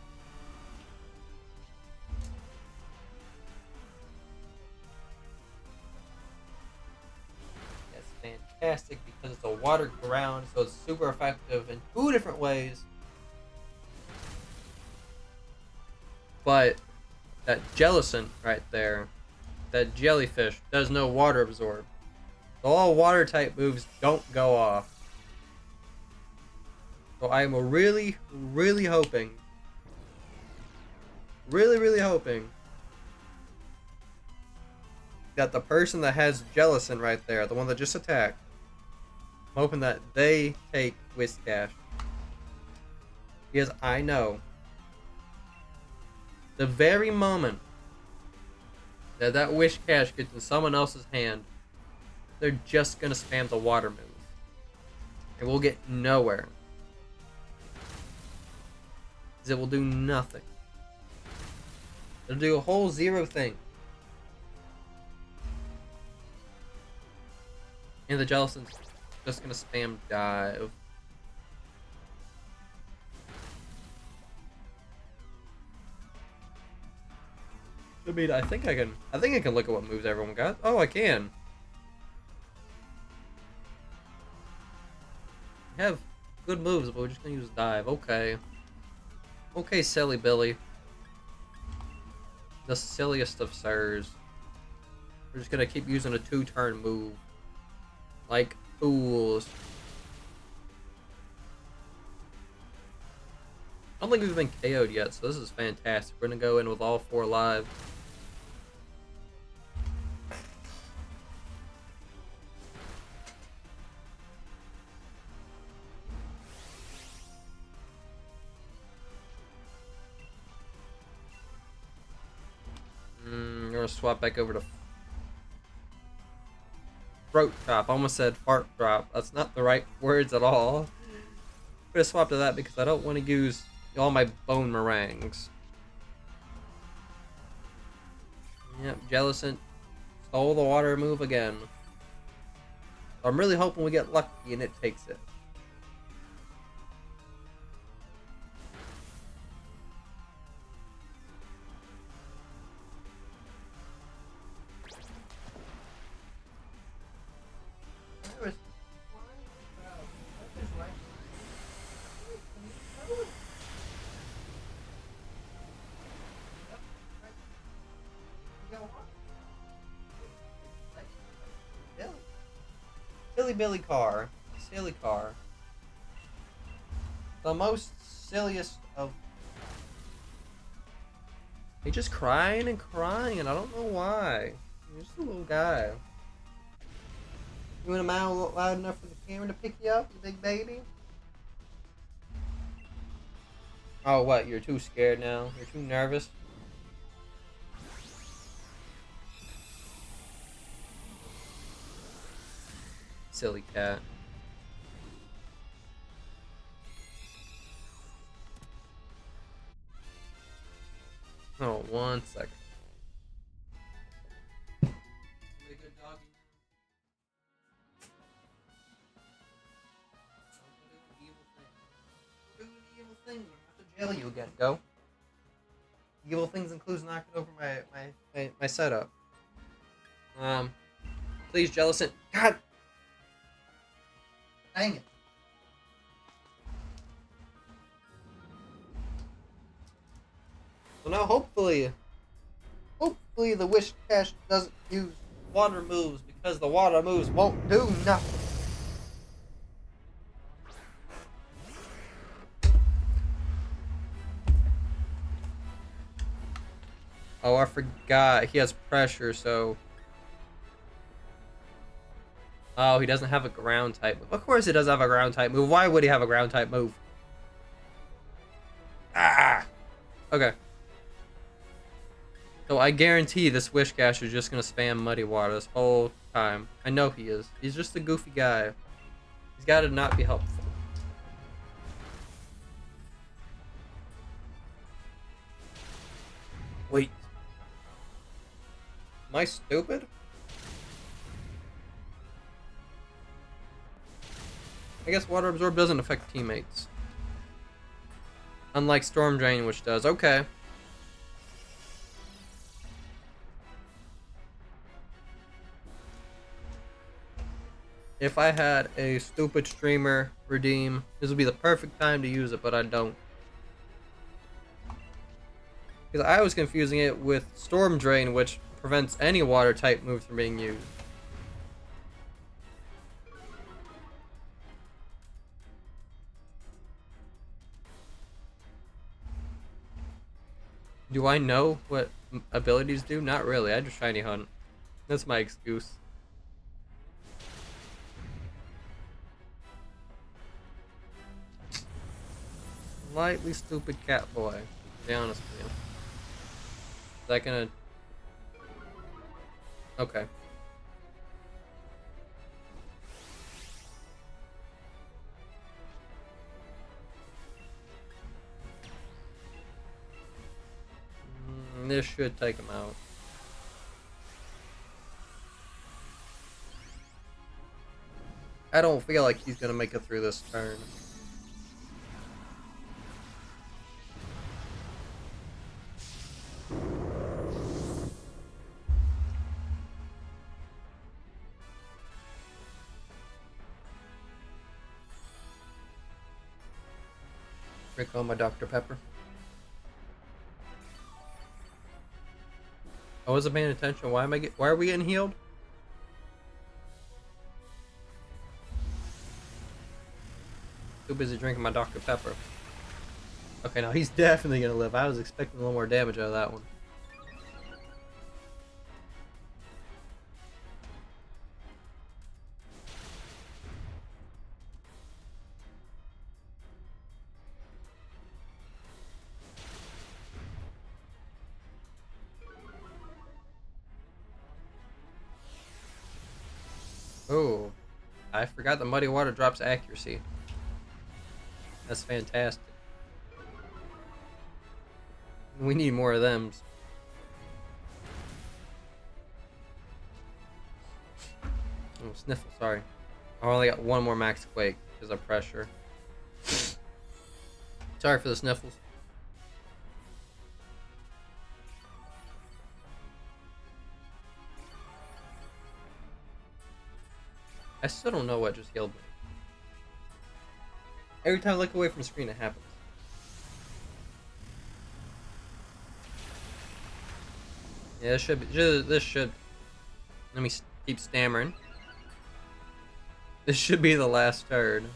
That's fantastic because it's a water ground, so it's super effective in 2 different ways. But that Jellicent right there, that jellyfish, does no water absorb. So all water type moves don't go off. So I'm really, really hoping, really hoping that the person that has Jellicent right there, the one that just attacked, I'm hoping that they take Whiscash. Because I know the very moment That wish cache gets in someone else's hand, they're just gonna spam the water move. And we'll get nowhere. Because it will do nothing. It'll do a whole zero thing. And the Jellicent's just gonna spam dive. I mean, I think I can look at what moves everyone got. Oh, I can. We have good moves, but we're just gonna use dive. Okay. Okay, silly Billy. The silliest of sirs. We're just gonna keep using a 2-turn move. Like fools. I don't think we've been KO'd yet, so this is fantastic. We're gonna go in with all 4 live. We're gonna swap back over to throat chop. I almost said fart drop. That's not the right words at all. I'm gonna swap to that because I don't want to use all my bone meringues. Yep, Jellicent stole the water move again. I'm really hoping we get lucky and it takes it. Silly Billy car. Silly car. The most silliest of... He's just crying and crying and I don't know why. He's just a little guy. You want a mile loud enough for the camera to pick you up, you big baby? Oh, what? You're too scared now? You're too nervous? Silly cat. Oh, 1 second. Be a good doggy. Don't do evil things. I'm about to jail you again. Go. Evil things includes knocking over my setup. Please, Jellicent. God. Dang it. So now hopefully the wish cache doesn't use water moves because the water moves won't do nothing. Oh, I forgot. He has pressure, so... Oh, he doesn't have a ground type move. Of course he does have a ground type move. Why would he have a ground type move? Ah! Okay. So I guarantee this Wish Cache is just gonna spam Muddy Water this whole time. I know he is. He's just a goofy guy. He's gotta not be helpful. Wait. Am I stupid? I guess Water Absorb doesn't affect teammates. Unlike Storm Drain, which does. Okay. If I had a stupid streamer redeem, this would be the perfect time to use it, but I don't. Because I was confusing it with Storm Drain, which prevents any water type move from being used. Do I know what abilities do? Not really. I just shiny hunt. That's my excuse. Slightly stupid cat boy. To be honest with you. Is that gonna... Okay. This should take him out. I don't feel like he's gonna make it through this turn. Drink on my Dr. Pepper. I wasn't paying attention. Why are we getting healed? Too busy drinking my Dr. Pepper. Okay, now he's definitely gonna live. I was expecting a little more damage out of that one. Oh, I forgot the muddy water drops accuracy. That's fantastic. We need more of them. Oh, Sniffle, sorry. I only got one more max quake because of pressure. Sorry for the sniffles. I still don't know what just healed me. Every time I look away from the screen, it happens. Yeah, this should be. This should. Let me keep stammering. This should be the last turn.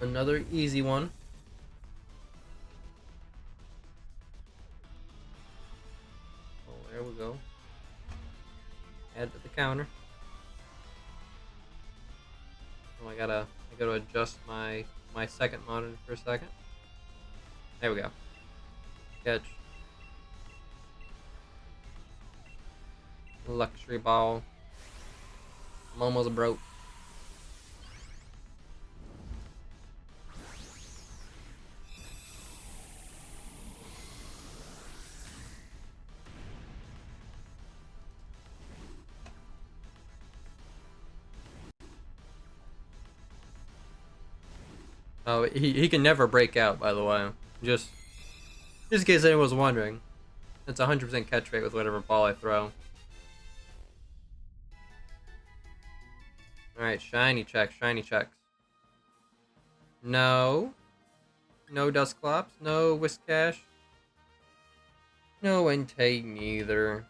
Another easy one. Oh, there we go. Add to the counter. Oh, I gotta adjust my second monitor for a second. There we go. Catch. Luxury ball. I'm almost broke. Oh, he can never break out, by the way. Just in case anyone was wondering. It's 100% catch rate with whatever ball I throw. Alright, shiny checks, shiny checks. No. No Dusclops, no Whiskash. No Entei neither.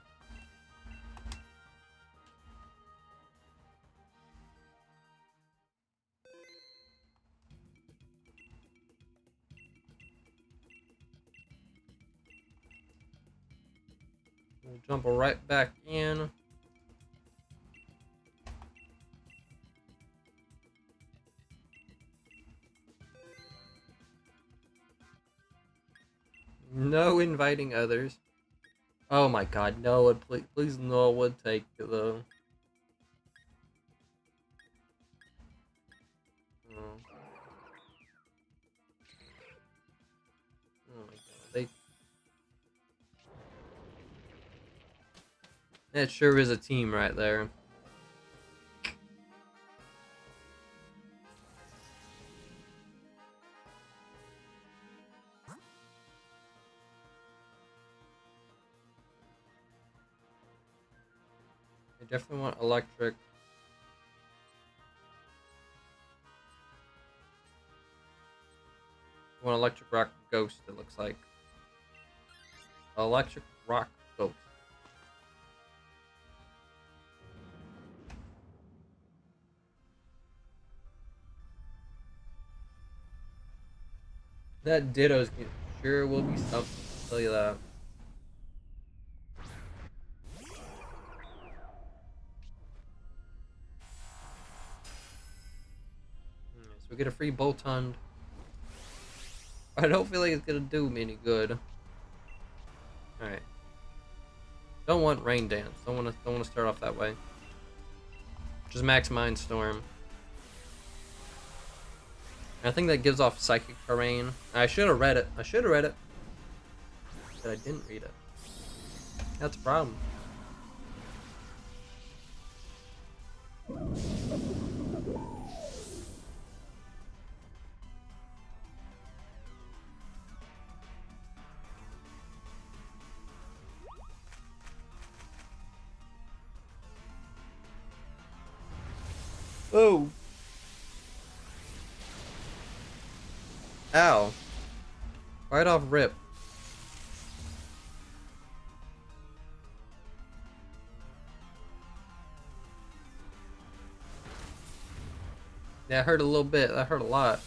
We'll jump right back in. No inviting others. Oh my god, no one, please no one take it though. Oh. Oh my god, that sure is a team right there. I definitely want electric. I want electric rock ghost, it looks like. Electric rock ghost. That Ditto's sure will be something, I'll tell you that. We get a free Boltund. I don't feel like it's gonna do me any good. Alright. Don't want Rain Dance. Don't wanna start off that way. Just max Mindstorm. I think that gives off Psychic Terrain. I should have read it. But I didn't read it. That's a problem. Oh. Ow. Right off rip. That hurt a little bit. That hurt a lot.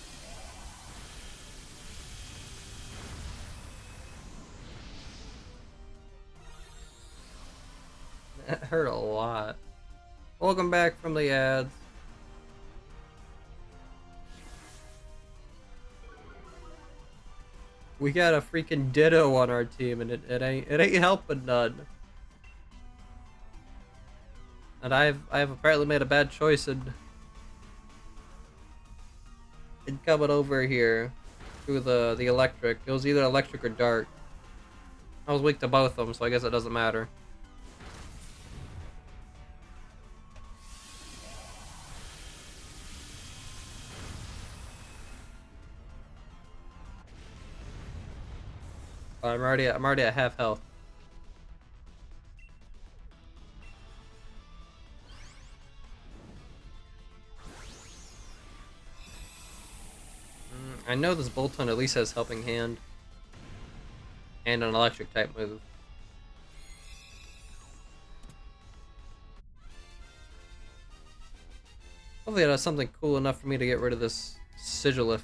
That hurt a lot. Welcome back from the ads. We got a freaking Ditto on our team, and it ain't helping none. And I've apparently made a bad choice in coming over here through the electric. It was either electric or dark. I was weak to both of them, so I guess it doesn't matter. I'm already at half health. I know this Boltund at least has Helping Hand and an electric type move. Hopefully it has something cool enough for me to get rid of this Sigilith.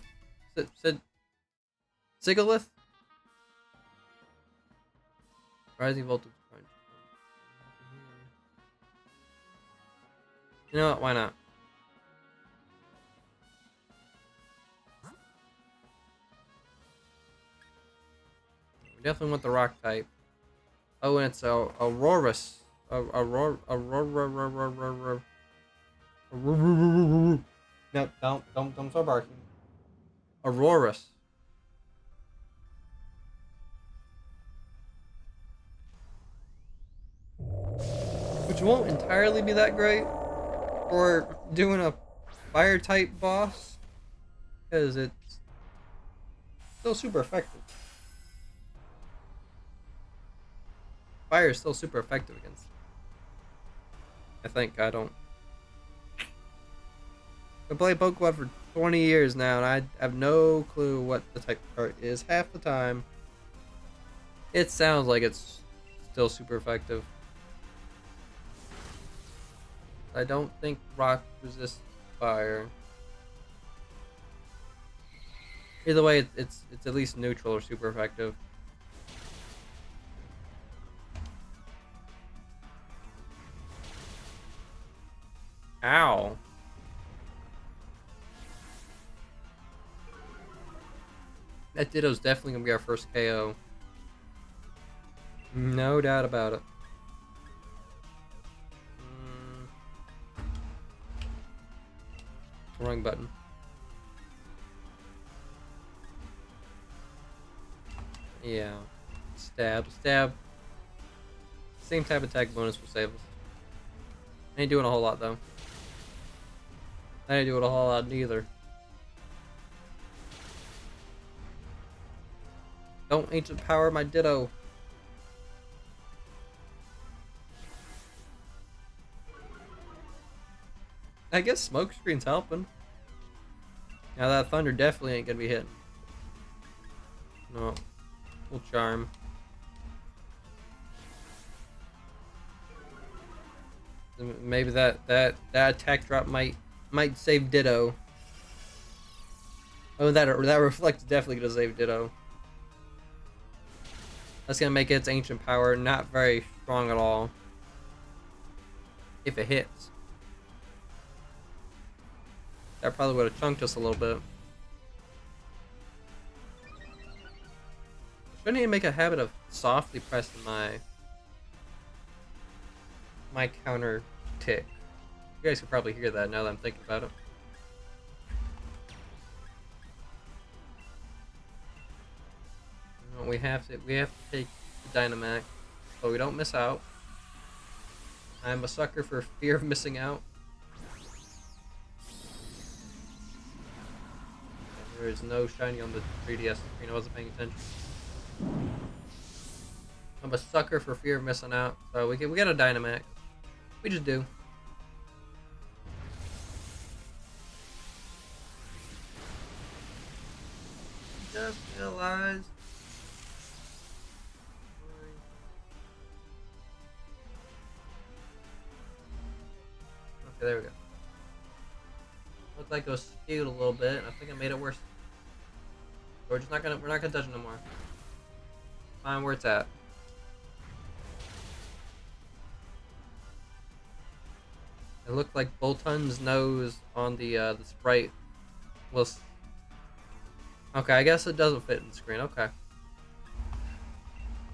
Sigilith? Rising Voltage Punch. You know what? Why not? We definitely want the rock type. Oh, and it's ORAS. Aurora. No, don't start barking. ORAS. Which won't entirely be that great for doing a fire type boss, because it's still super effective. Fire is still super effective against it. I think. I don't. I've played Pokemon for 20 years now, and I have no clue what the type of card is half the time. It sounds like it's still super effective. I don't think rock resists fire. Either way, it's at least neutral or super effective. Ow. That Ditto's definitely gonna be our first KO. No doubt about it. Wrong button. Yeah. Stab. Same type of attack bonus will save us. Ain't doing a whole lot though. I ain't doing a whole lot neither. Don't ancient power my Ditto. I guess smoke screen's helping. Now that thunder definitely ain't gonna be hitting. No. We'll charm. Maybe that attack drop might save Ditto. Oh, that reflect definitely gonna save Ditto. That's gonna make its ancient power not very strong at all. If it hits. That probably would have chunked us a little bit. I need to make a habit of softly pressing my counter tick. You guys can probably hear that now that I'm thinking about it. We have to take the Dynamax so we don't miss out. I'm a sucker for fear of missing out. There is no shiny on the 3DS screen. I wasn't paying attention. I'm a sucker for fear of missing out. So we got a Dynamax. We just do. Just realized. Okay, there we go. Looked like it was skewed a little bit. I think I made it worse. We're not gonna touch it no more. Find where it's at. It looked like Boltun's nose on the sprite was. Okay, I guess it doesn't fit in the screen. Okay. It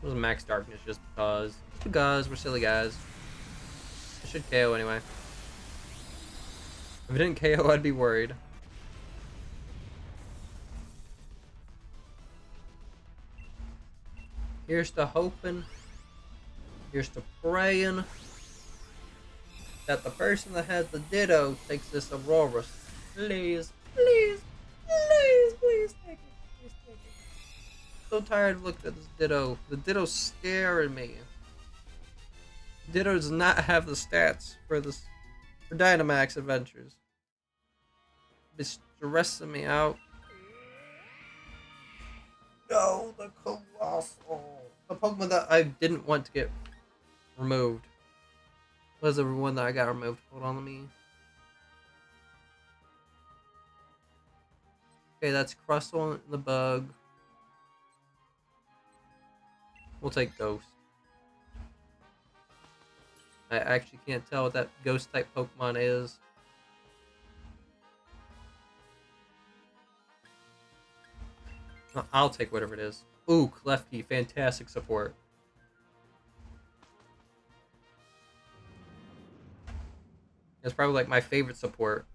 was max darkness just because. Just because we're silly guys. It should KO anyway. If it didn't KO, I'd be worried. Here's to hoping. Here's to praying that the person that has the Ditto takes this ORAS. Please, please, please, please take it. Please take it. So tired of looking at this Ditto. The Ditto's scaring me. Ditto does not have the stats for this for Dynamax Adventures. It's stressing me out. No, the Colossal. The Pokemon that I didn't want to get removed was the one that I got removed. Hold on, let me. Okay, that's Crustle and the Bug. We'll take Ghost. I actually can't tell what that Ghost type Pokemon is. I'll take whatever it is. Ooh, Klefki, fantastic support. That's probably like my favorite support.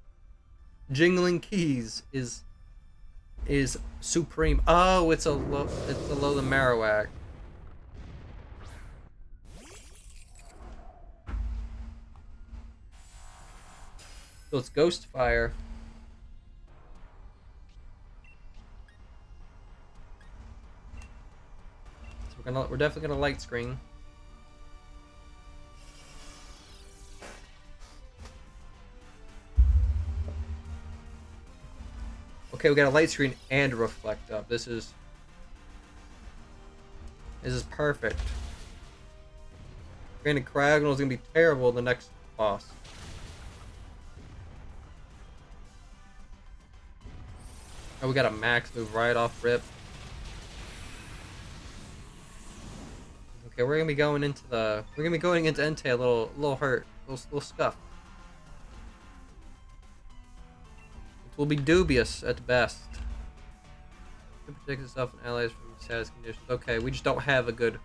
Jingling Keys is supreme. Oh, it's a low the Marowak. So it's Ghost Fire. So we're definitely gonna light screen. Okay, we got a light screen and a reflect up. This is perfect. Granted, Cryogonal is gonna be terrible in the next boss. Oh, we got a max move right off rip. Okay, we're gonna be going into Entei a little hurt, a little scuff. It will be dubious at best. To protect itself and allies from status conditions. Okay, we just don't have a good.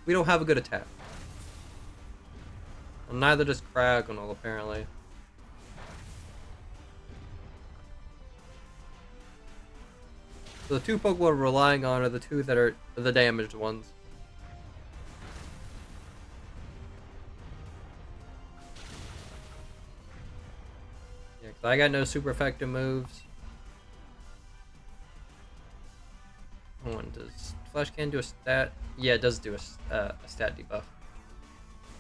We don't have a good attack. Well, neither does Cryogonal, apparently. So the two Pokemon we're relying on are the two that are the damaged ones. Yeah, because I got no super effective moves. Does Flash Can do a stat? Yeah, it does do a stat debuff.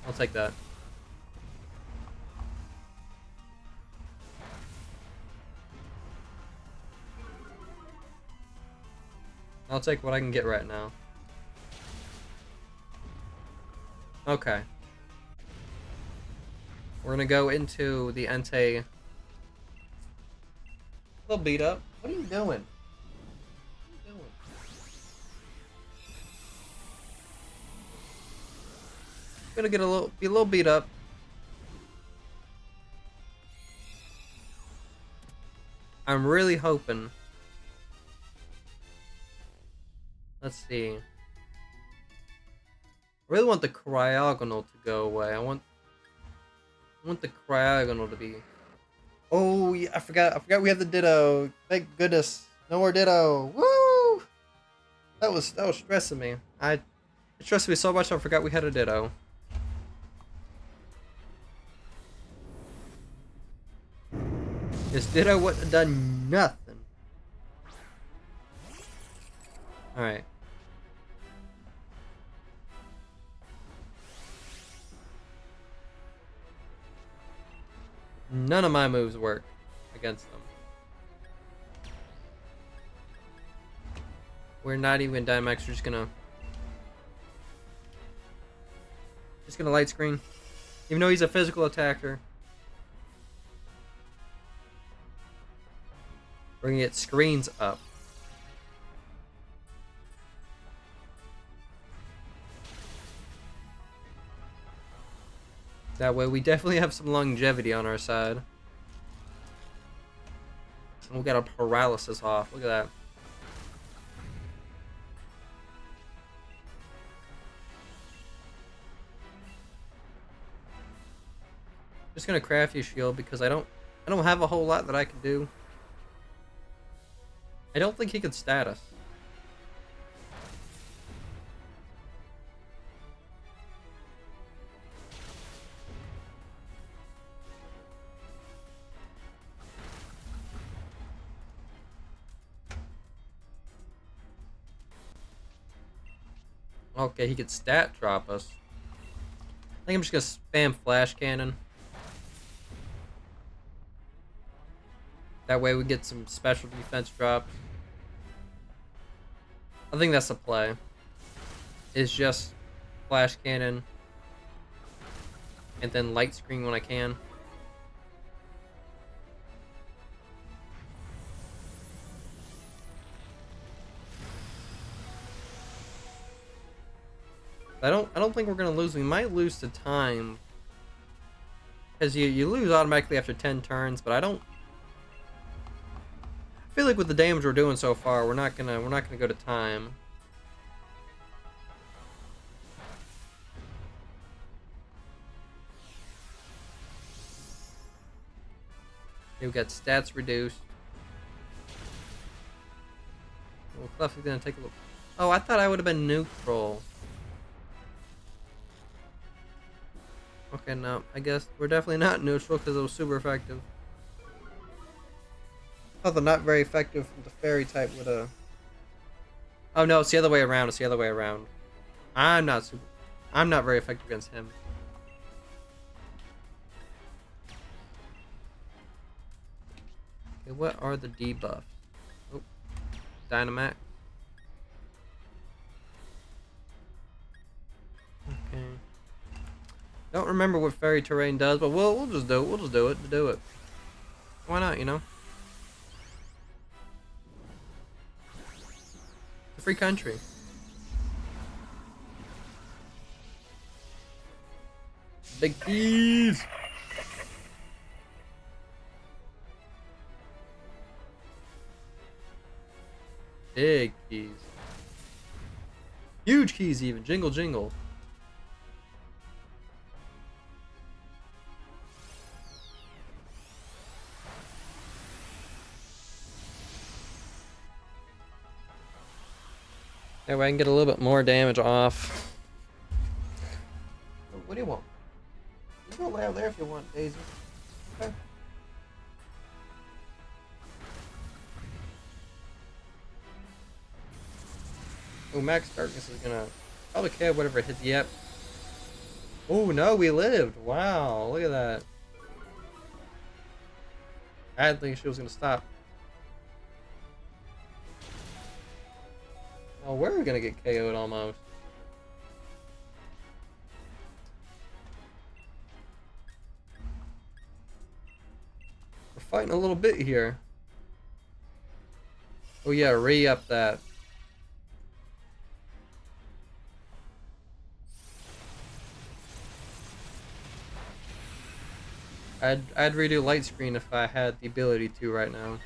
I'll take that. I'll take what I can get right now. Okay. We're gonna go into the Entei. A little beat up. What are you doing? What are you doing? Gonna get be a little beat up. I'm really hoping. Let's see. I really want the cryogonal to go away. I want the cryogonal to be. Oh yeah, I forgot we have the ditto. Thank goodness. No more ditto. Woo! That was stressing me. It stressed me so much I forgot we had a ditto. This ditto wouldn't have done nothing. Alright. None of my moves work against them. We're not even Dynamax, we're just gonna light screen. Even though he's a physical attacker. We're gonna get screens up. That way we definitely have some longevity on our side. And we got a paralysis off. Look at that. Just gonna craft you shield because I don't have a whole lot that I can do. I don't think he could stat us. Okay, he could stat drop us. I think I'm just gonna spam flash cannon. That way we get some special defense drops. I think that's the play. Is just flash cannon and then light screen when I can. I don't think we're gonna lose. We might lose to time. Because you lose automatically after 10 turns, but I feel like with the damage we're doing so far, we're not gonna go to time. Okay, we got stats reduced. Well, Clefty's gonna take a look. Oh, I thought I would have been neutral. Okay, no, I guess we're definitely not neutral because it was super effective. Although not very effective from the fairy type with a. Oh no, it's the other way around. It's the other way around. I'm not very effective against him. Okay, what are the debuffs? Oh, Dynamax. Okay. Don't remember what fairy terrain does, but we'll just do it. We'll just do it to do it. Why not, you know? It's a free country. Big keys. Big keys. Huge keys even. Jingle jingle. That way I can get a little bit more damage off. What do you want? You can lay out there if you want, Daisy. Okay. Oh, Max Darkness is gonna probably kill whatever it hits. Yep. Oh no, we lived. Wow, look at that. I didn't think she was gonna stop. Oh, we're gonna get KO'd almost. We're fighting a little bit here. Oh yeah, re-up that. I'd redo light screen if I had the ability to right now.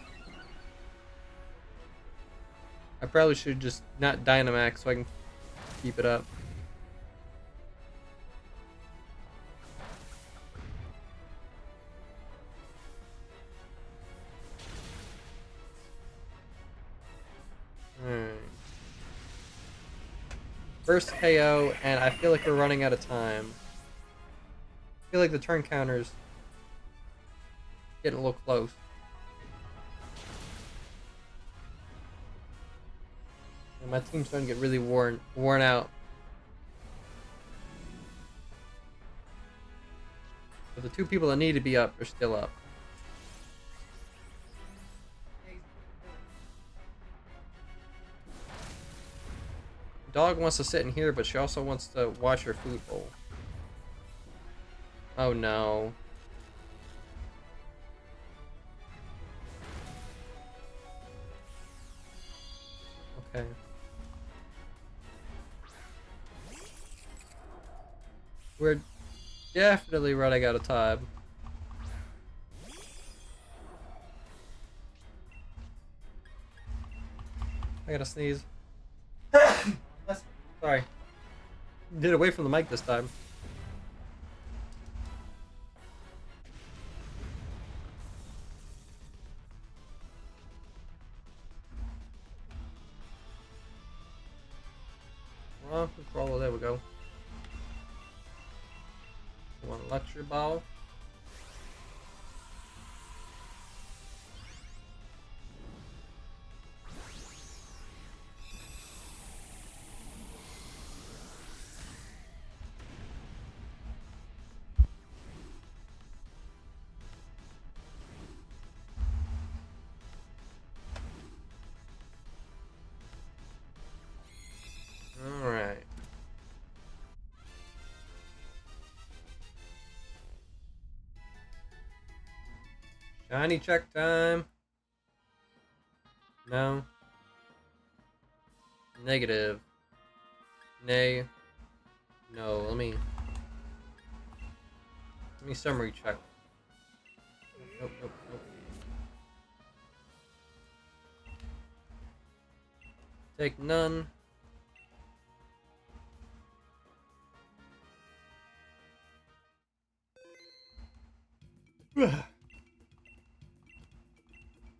I probably should just not Dynamax so I can keep it up. Alright. First KO, and I feel like we're running out of time. I feel like the turn counter's getting a little close. And my team's starting to get really worn out. But the two people that need to be up are still up. Dog wants to sit in here, but she also wants to watch her food bowl. Oh no. Okay. We're definitely running out of time. I gotta sneeze. Sorry. Did it away from the mic this time. Controller, there we go. One lecture ball. Alright. Shiny check time. No. Negative. Nay. No, let me summary check. Nope, nope, nope. Take none.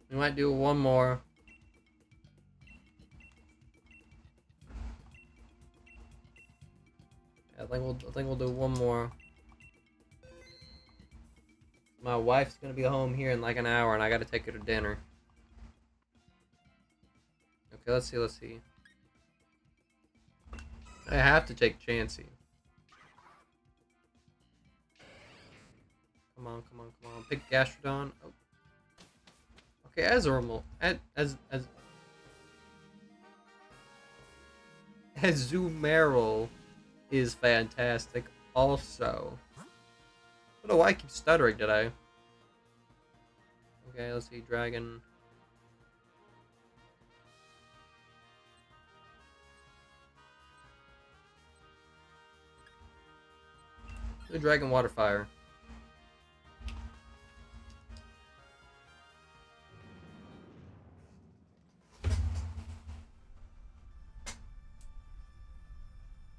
We might do one more. I think we'll do one more. My wife's gonna be home here in like an hour, and I gotta take her to dinner. Okay, let's see. I have to take Chansey. Come on. Pick Gastrodon. Oh. Okay, Azumarill. Azumarill is fantastic also. I don't know why I keep stuttering today. Okay, let's see, Dragon. The Dragon Water Fire.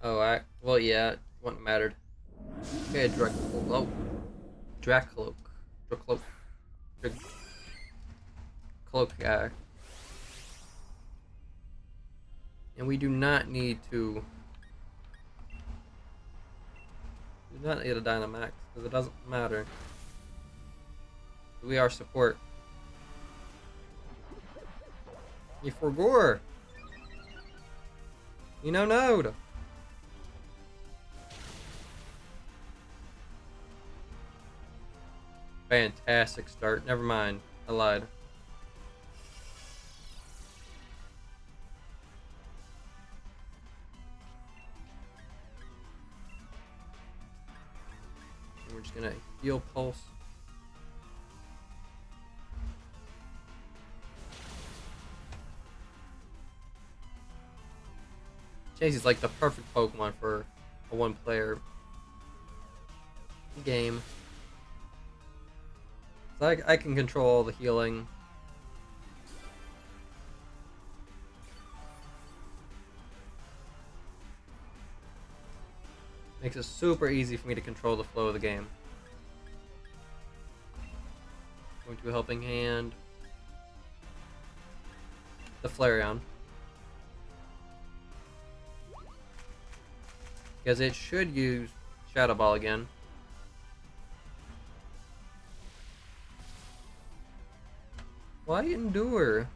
Oh, well, yeah, it wouldn't have mattered. Okay, Dracloak. Cloak guy. And we do not need to. We do not need a Dynamax, because it doesn't matter. We are support. You forgore. You know, node. Fantastic start. Never mind. I lied. And we're just gonna heal pulse. Chansey's like the perfect Pokemon for a one-player game. So I can control all the healing. Makes it super easy for me to control the flow of the game. Going to a helping hand. The Flareon. Because it should use Shadow Ball again. Why endure?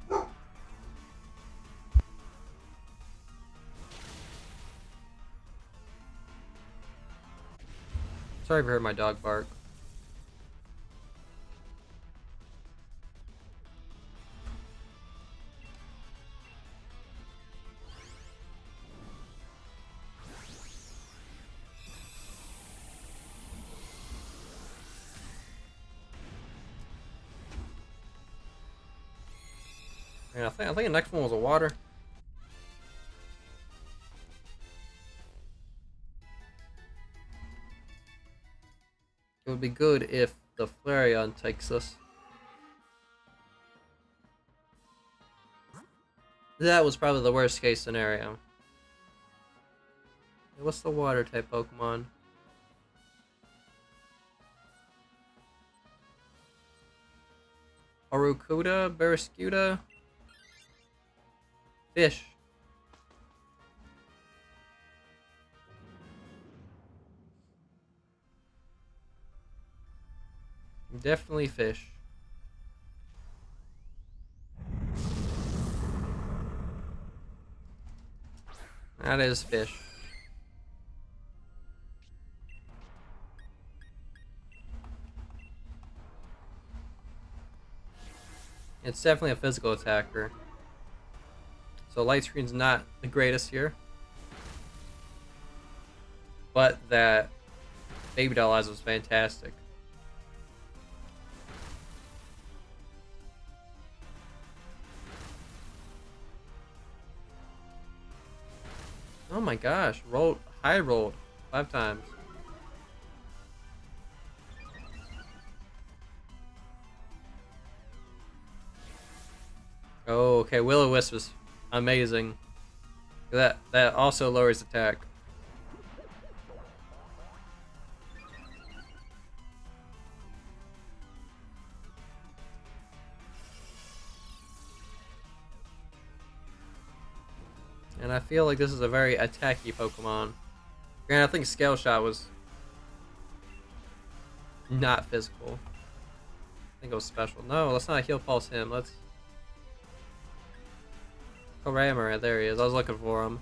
Sorry if you heard my dog bark. And I think the next one was a water. It would be good if the Flareon takes us. That was probably the worst case scenario. What's the water type Pokemon? Arukuda? Barraskewda? Fish. Definitely fish. That is fish. It's definitely a physical attacker. So Light Screen's not the greatest here. But that Baby Doll Eyes was fantastic. Oh my gosh, high rolled 5 times. Oh, okay, Will-O-Wisp is amazing. That also lowers attack. And I feel like this is a very attacky Pokemon. Granted, I think Scale Shot was not physical. I think it was special. No, let's not Heal Pulse him. Let's... Oh, Rammer, there he is. I was looking for him.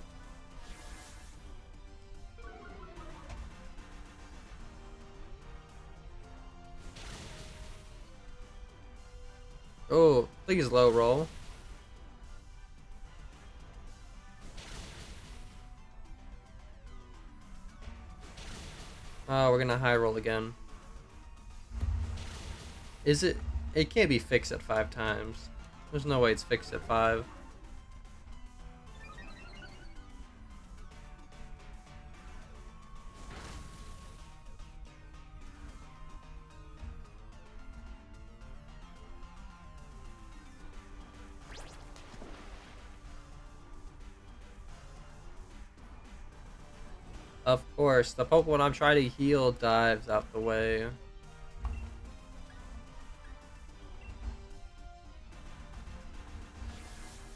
Oh, please low roll. Oh, we're gonna high roll again. Is it? It can't be fixed at 5 times. There's no way it's fixed at 5. Of course, the Pokemon I'm trying to heal dives out the way.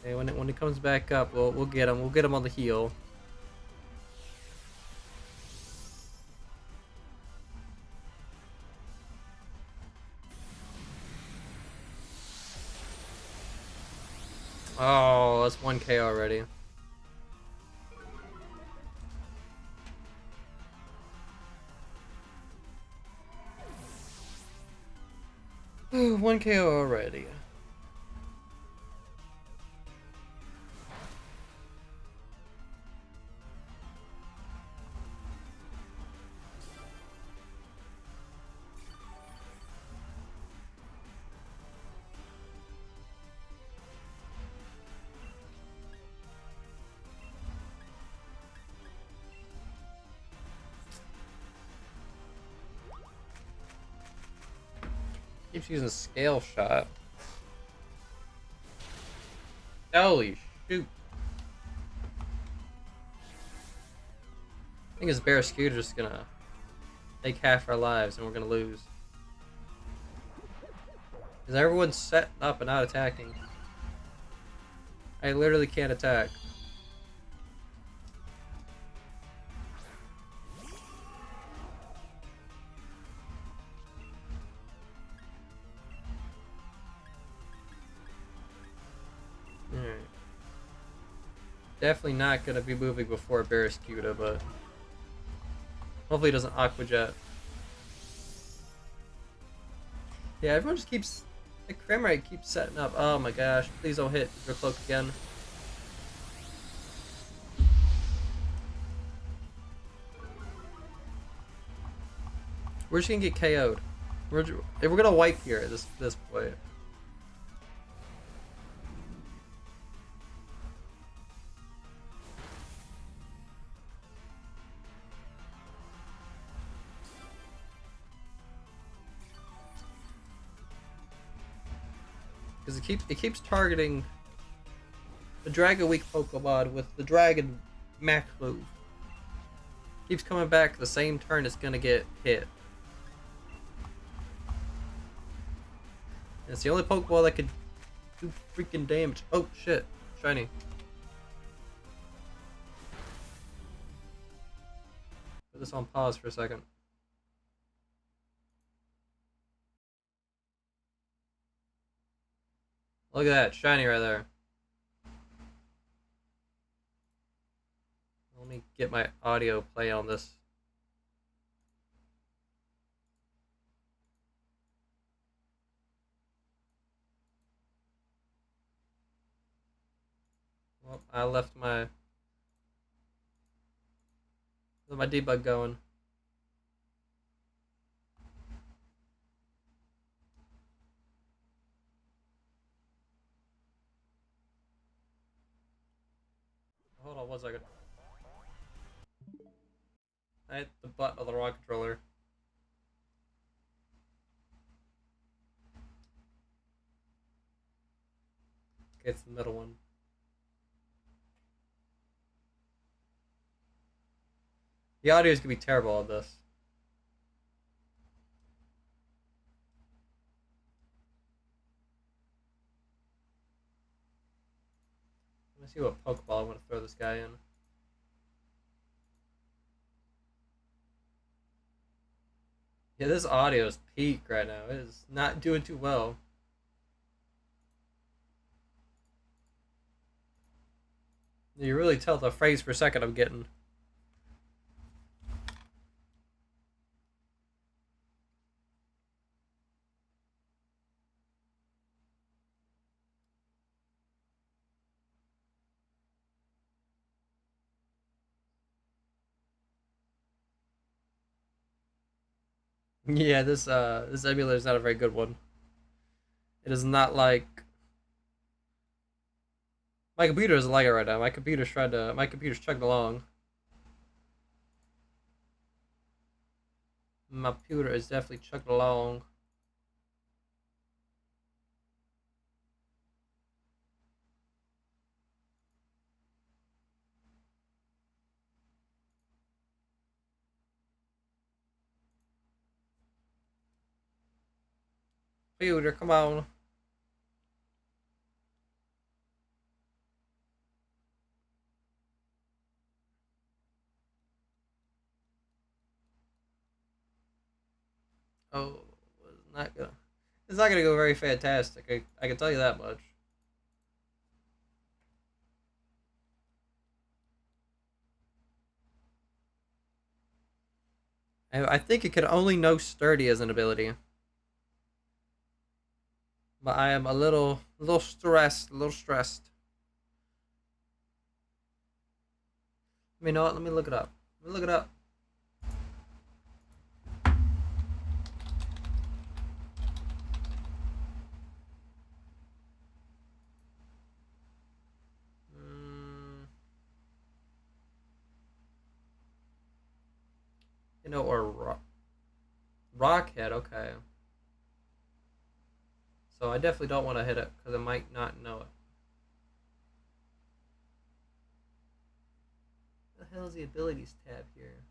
Okay, when it comes back up, we'll get him. We'll get him on the heal. Oh, that's 1K already. Ooh, 1 KO already. Keeps using Scale Shot. Holy shoot. I think his Barraskewda is gonna take half our lives and we're gonna lose. Because everyone's setting up and not attacking. I literally can't attack. Alright. Definitely not gonna be moving before Barraskewda, but hopefully he doesn't Aqua Jet. Yeah, everyone just keeps... The Cramorite keeps setting up. Oh my gosh, please don't hit your cloak again. We're just gonna get KO'd. We're gonna wipe here at this point. Because it keeps targeting the Dragon Weak Pokemon with the Dragon Max move. Keeps coming back the same turn it's gonna get hit. And it's the only Pokeball that could do freaking damage. Oh shit, shiny. Put this on pause for a second. Look at that, shiny right there. Let me get my audio play on this. Well, I left my debug going. Hold on one second. I hit the button of the wrong controller. Okay, it's the middle one. The audio is gonna be terrible on this. Let me see what Pokeball I want to throw this guy in. Yeah, this audio is peak right now. It is not doing too well. You really tell the frames per second I'm getting. Yeah, this emulator is not a very good one. It is not like my computer isn't like it right now. My computer's chugging along. My computer is definitely chugging along. Computer, come on. Oh, it's not gonna go very fantastic. I can tell you that much. I think it can only know sturdy as an ability. But I am a little stressed, a little stressed. You know what? Let me look it up. Let me look it up. You know, or Rockhead, okay. So I definitely don't want to hit it because I might not know it. What the hell is the abilities tab here?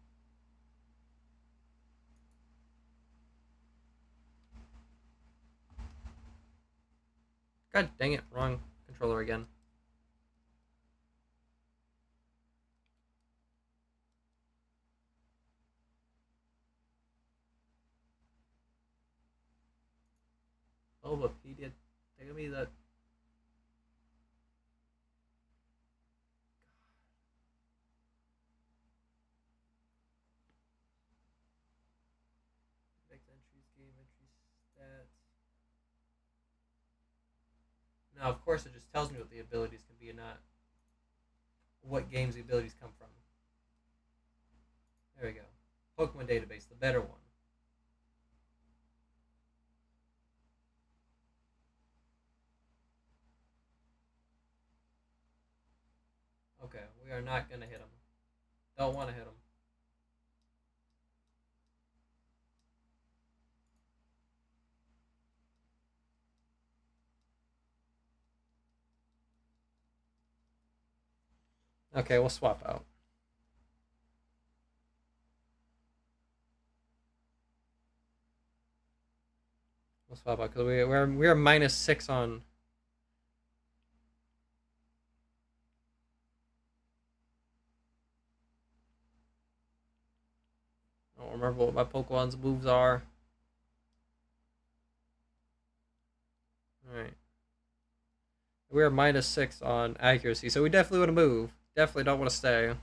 God dang it, wrong controller again. Bulbapedia, take me that. Entries, game entry stats. Now, of course, it just tells me what the abilities can be and not what games the abilities come from. There we go. Pokemon database, the better one. Okay, we are not going to hit him. Don't want to hit him. Okay, we'll swap out. We'll swap out because we're -6 on. I don't remember what my Pokemon's moves are. Alright. We're -6 on accuracy, so we definitely want to move. Definitely don't want to stay.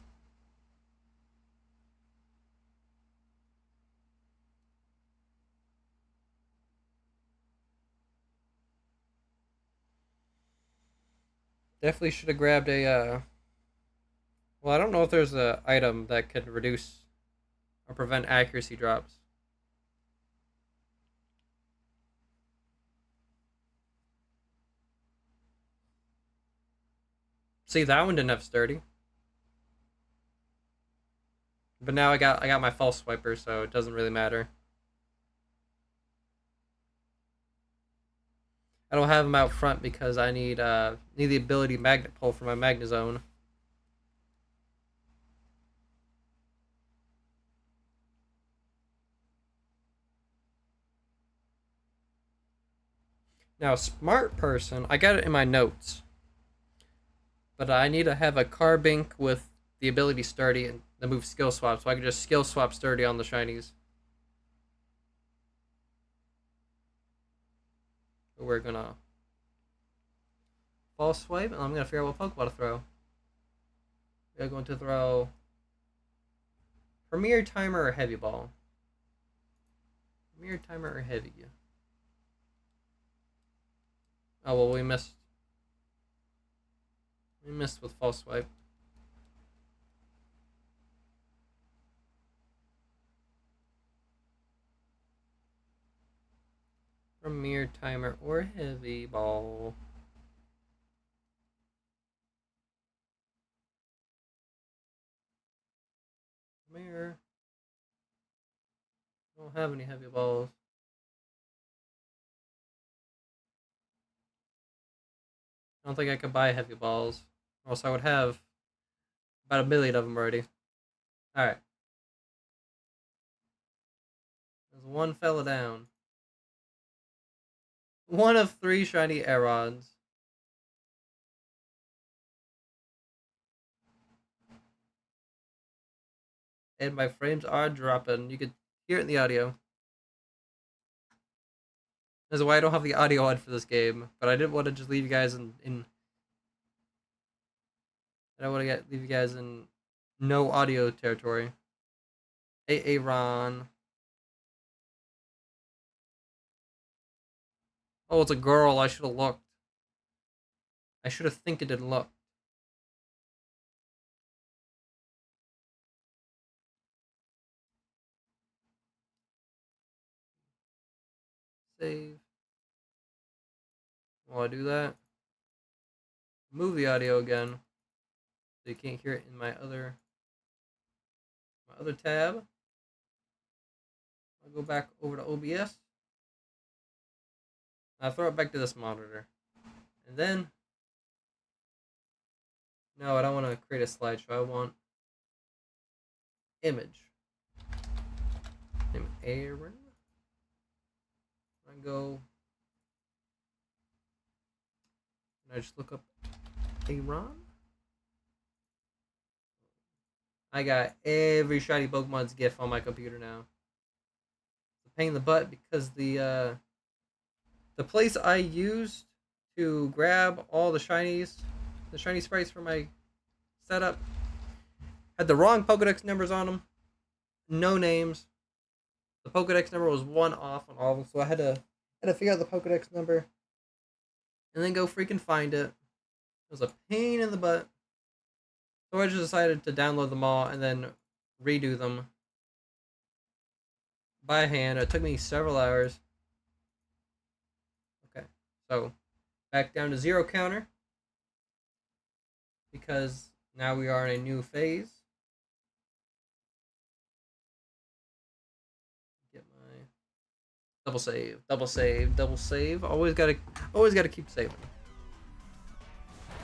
Definitely should have grabbed a, well, I don't know if there's a item that can reduce or prevent accuracy drops. See, that one didn't have sturdy. But now I got my false swiper, so it doesn't really matter. I don't have him out front because I need the ability magnet pull for my Magnezone. Now, smart person, I got it in my notes, but I need to have a Carbink with the ability sturdy and the move skill swap, so I can just skill swap sturdy on the shinies. We're gonna false swipe, and I'm gonna figure out what Pokeball to throw. We're going to throw Premier Timer or Heavy Ball. Premier Timer or Heavy. Oh well, we missed. We missed with false swipe. Premier Timer or Heavy Ball. Premier. I don't have any heavy balls. I don't think I could buy heavy balls, or else I would have about 1 million of them already. All right. There's one fella down. One of 3 shiny Arons. And my frames are dropping. You could hear it in the audio. That's why I don't have the audio on for this game. But I didn't want to just leave you guys in I don't want to leave you guys in no audio territory. Hey, Aaron. Oh, it's a girl. I should have looked. I should have think it and looked. Save. While I do that, move the audio again so you can't hear it in my other tab. I'll go back over to OBS. I'll throw it back to this monitor. And then, no, I don't want to create a slideshow. I want image. Name Aaron. I go Can I just look up a ROM? I got every shiny Pokemon's GIF on my computer now. It's a pain in the butt because the place I used to grab all the shiny sprites for my setup, had the wrong Pokedex numbers on them. No names. The Pokedex number was one off on all of them, so I had to figure out the Pokedex number and then go freaking find it. It was a pain in the butt. So I just decided to download them all and then redo them by hand. It took me several hours. Okay, so back down to 0 counter because now we are in a new phase. Get my double save, double save, double save. Always gotta keep saving.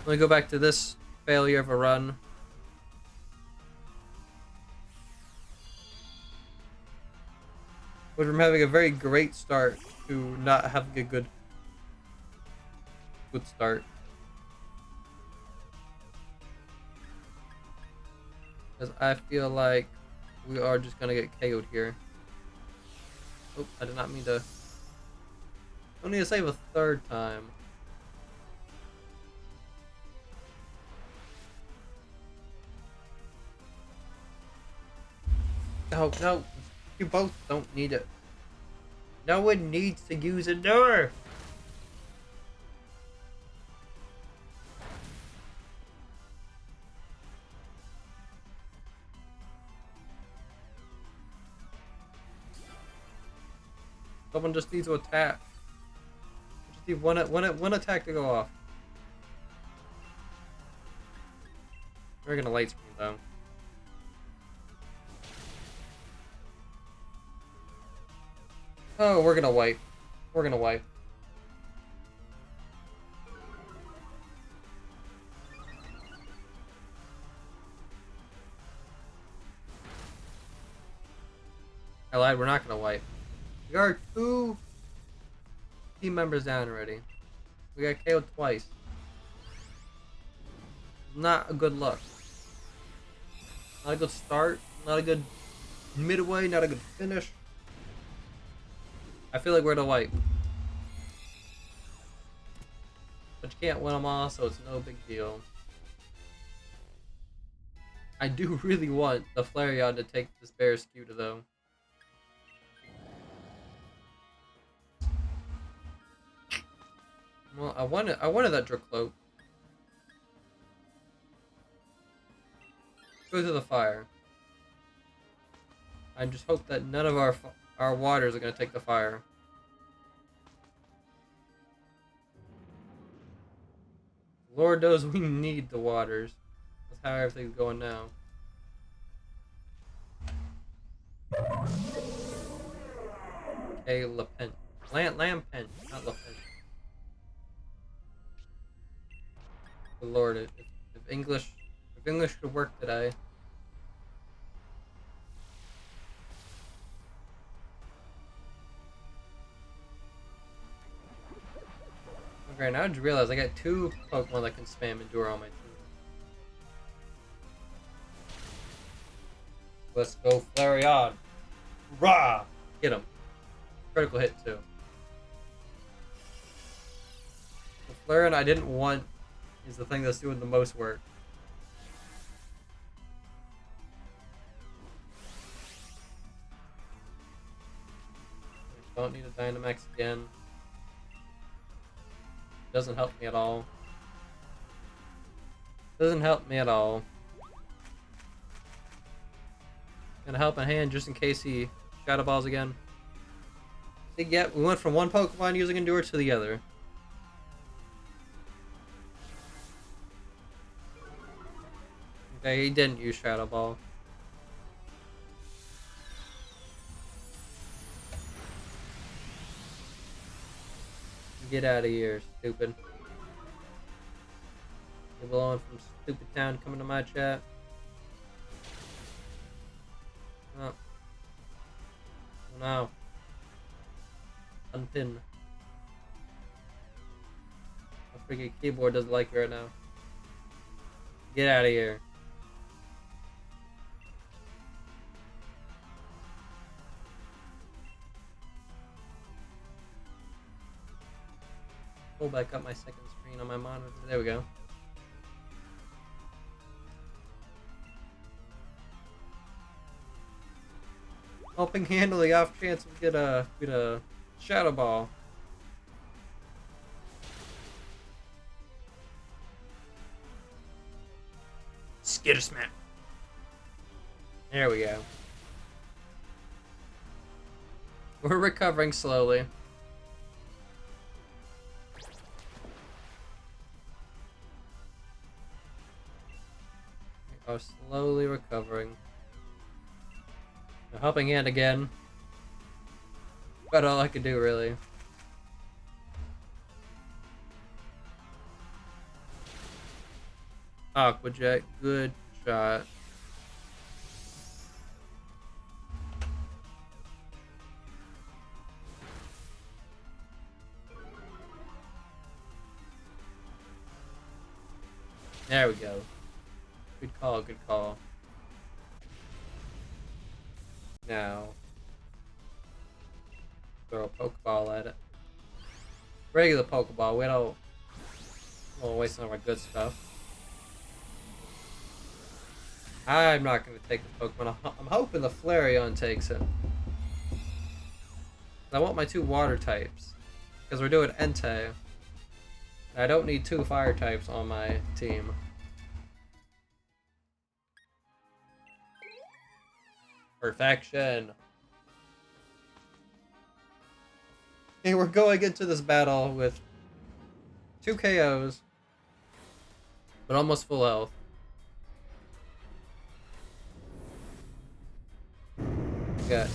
Let me go back to this failure of a run. Went from having a very great start to not having a good start. Because I feel like we are just gonna get KO'd here. Oh, I did not mean to. I need to save a third time. Oh, no. You both don't need it. No one needs to use a door. Someone just needs to attack. Just need one attack to go off. We're gonna light screen though. Oh, we're gonna wipe. We're gonna wipe. I lied, we're not gonna wipe. We are 2 team members down already. We got KO'd twice. Not a good look. Not a good start. Not a good midway. Not a good finish. I feel like we're gonna wipe. But you can't win them all, so it's no big deal. I do really want the Flareon to take this bear scooter though. Well, I wanted that Dracloak. Go through the fire. I just hope that none of our waters are gonna take the fire. Lord knows we need the waters. That's how everything's going now. Okay, Lapent. Lampent, not Lapent. Good Lord, if English could work today. Okay, now I just realized I got 2 Pokemon that can spam Endure on my team. Let's go Flareon. Rah! Hit him. Critical hit too. The Flareon I didn't want is the thing that's doing the most work. Don't need a Dynamax again. Doesn't help me at all. Doesn't help me at all. Gonna help a hand just in case he Shadow Balls again. See, yeah, we went from one Pokemon using Endure to the other. Okay, he didn't use Shadow Ball. Get out of here, stupid. You belong from stupid town coming to my chat. Oh. No. Unpin. freaking keyboard doesn't like me right now. Get out of here. Pull back up my second screen on my monitor. There we go. Helping handle the off chance we get a shadow ball. Skitter smack. There we go. We're recovering slowly. We are slowly recovering. A helping hand again. About all I could do, really. Aqua Jet, good shot. There we go. Good call, good call. Now, throw a Pokeball at it. Regular Pokeball, we don't want to waste some of our good stuff. I'm not going to take the Pokemon. I'm hoping the Flareon takes it. I want my 2 water types, because we're doing Entei. I don't need 2 fire types on my team. Perfection. Okay, we're going into this battle with 2 KOs, but almost full health. Okay.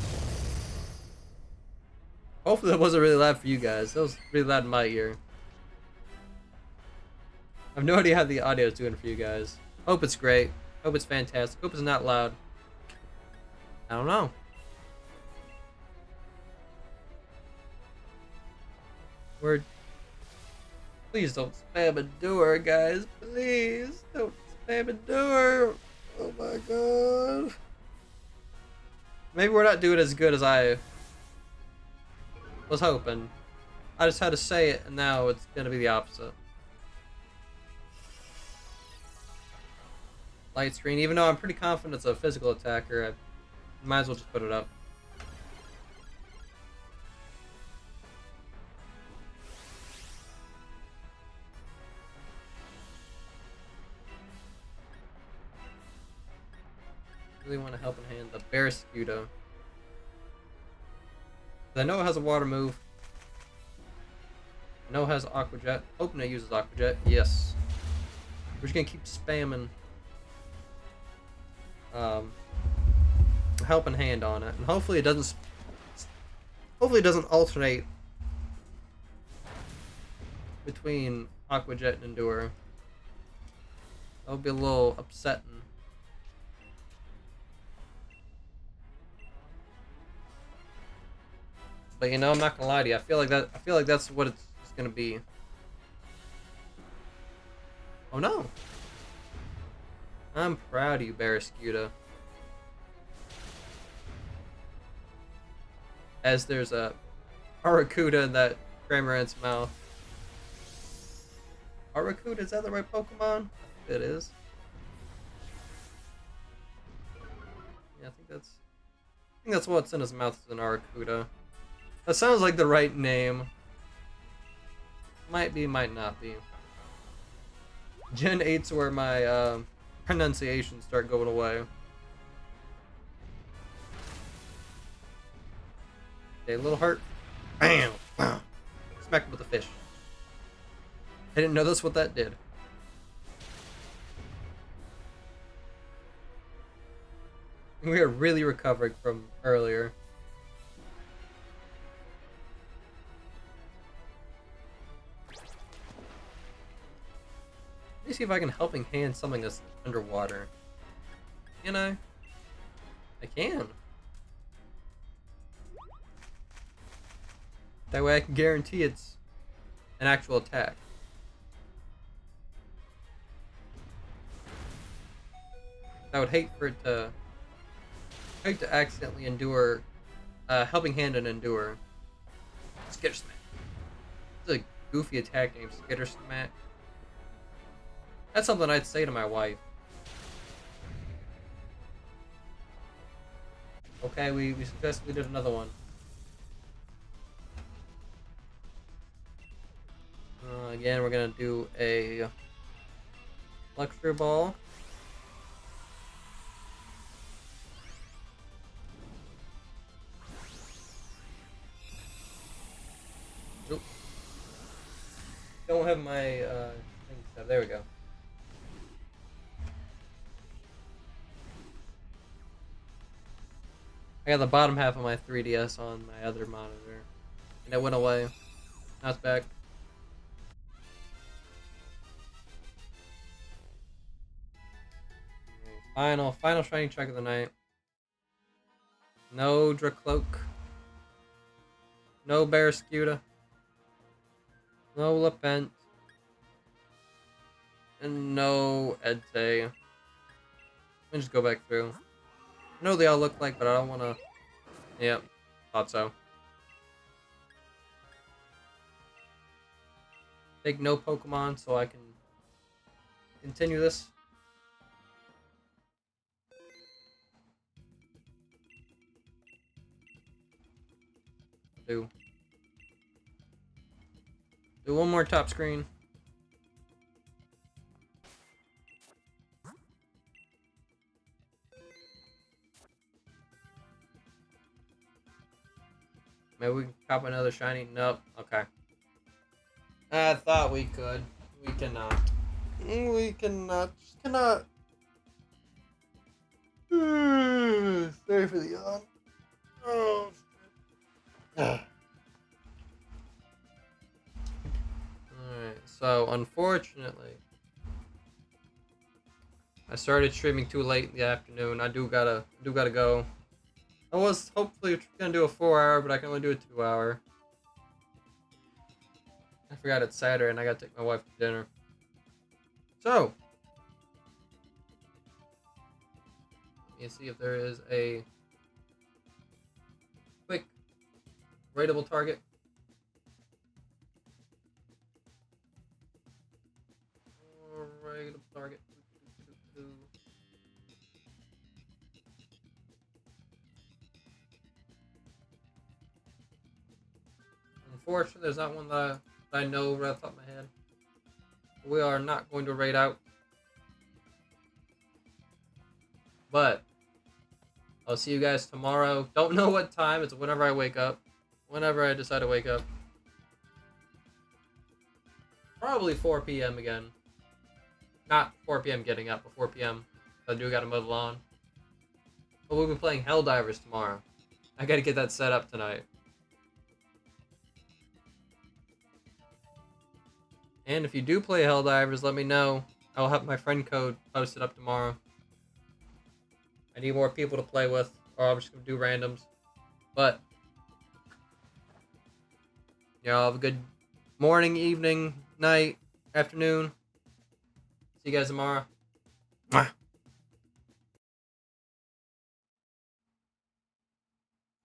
Hopefully that wasn't really loud for you guys. That was really loud in my ear. I have no idea how the audio is doing for you guys. Hope it's great. Hope it's fantastic. Hope it's not loud. I don't know. Please don't spam a door, guys. Please don't spam a door. Oh my god. Maybe we're not doing as good as I was hoping. I just had to say it, and now it's gonna be the opposite. Light screen, even though I'm pretty confident it's a physical attacker, I might as well just put it up. Really want to help in hand the Barraskewda. I know it has a water move. I know it has Aqua Jet. Hoping it uses Aqua Jet. Yes. We're just gonna keep spamming helping hand on it, and hopefully it doesn't alternate between Aqua Jet and Endure. That would be a little upsetting. But you know, I'm not gonna lie to you. I feel like that's what it's gonna be. Oh no! I'm proud of you, Barraskewda. As there's a Arrokuda in that Cramorant's mouth. Arrokuda, is that the right Pokemon? I think it is. Yeah, I think that's what's in his mouth is an Arrokuda. That sounds like the right name. Might be, might not be. Gen 8's where my pronunciations start going away. Okay, little heart. Bam! Wow. Smack him with a fish. I didn't know that's what that did. We are really recovering from earlier. Let me see if I can helping hand something that's underwater. Can I? I can. That way I can guarantee it's an actual attack. I would hate for it to accidentally endure, helping hand and endure. Skitter Smack. It's a goofy attack named Skitter Smack. That's something I'd say to my wife. Okay, we successfully did another one. Again, we're gonna do a lecture ball. Nope. Don't have my thing set. There we go. I got the bottom half of my 3DS on my other monitor, and it went away. Now it's back. Final shiny check of the night. No Dracloak. No Barraskewda. No Lepent. And no Entei. Let me just go back through. I know they all look like, but I don't want to... Yep, thought so. Take no Pokemon so I can continue this. Do one more top screen. Maybe we can cop another shiny. Nope. Okay. I thought we could. We cannot. We cannot. Just cannot. Sorry for the yawn. Oh. Alright, so unfortunately, I started streaming too late in the afternoon. I do gotta go. I was hopefully gonna do a 4-hour, but I can only do a 2-hour. I forgot it's Saturday and I gotta take my wife to dinner. So, let me see if there is a quick rateable target. Rateable target. Unfortunately, there's not one that I know right off the top of my head. We are not going to raid out. But I'll see you guys tomorrow. Don't know what time. It's whenever I wake up. Whenever I decide to wake up. Probably 4 p.m. again. Not 4 p.m. getting up, but 4 p.m. I do gotta mow the lawn. But we'll be playing Helldivers tomorrow. I gotta get that set up tonight. And if you do play Helldivers, let me know. I'll have my friend code posted up tomorrow. I need more people to play with, or I'm just gonna do randoms. But y'all have a good morning, evening, night, afternoon. See you guys tomorrow. Mwah.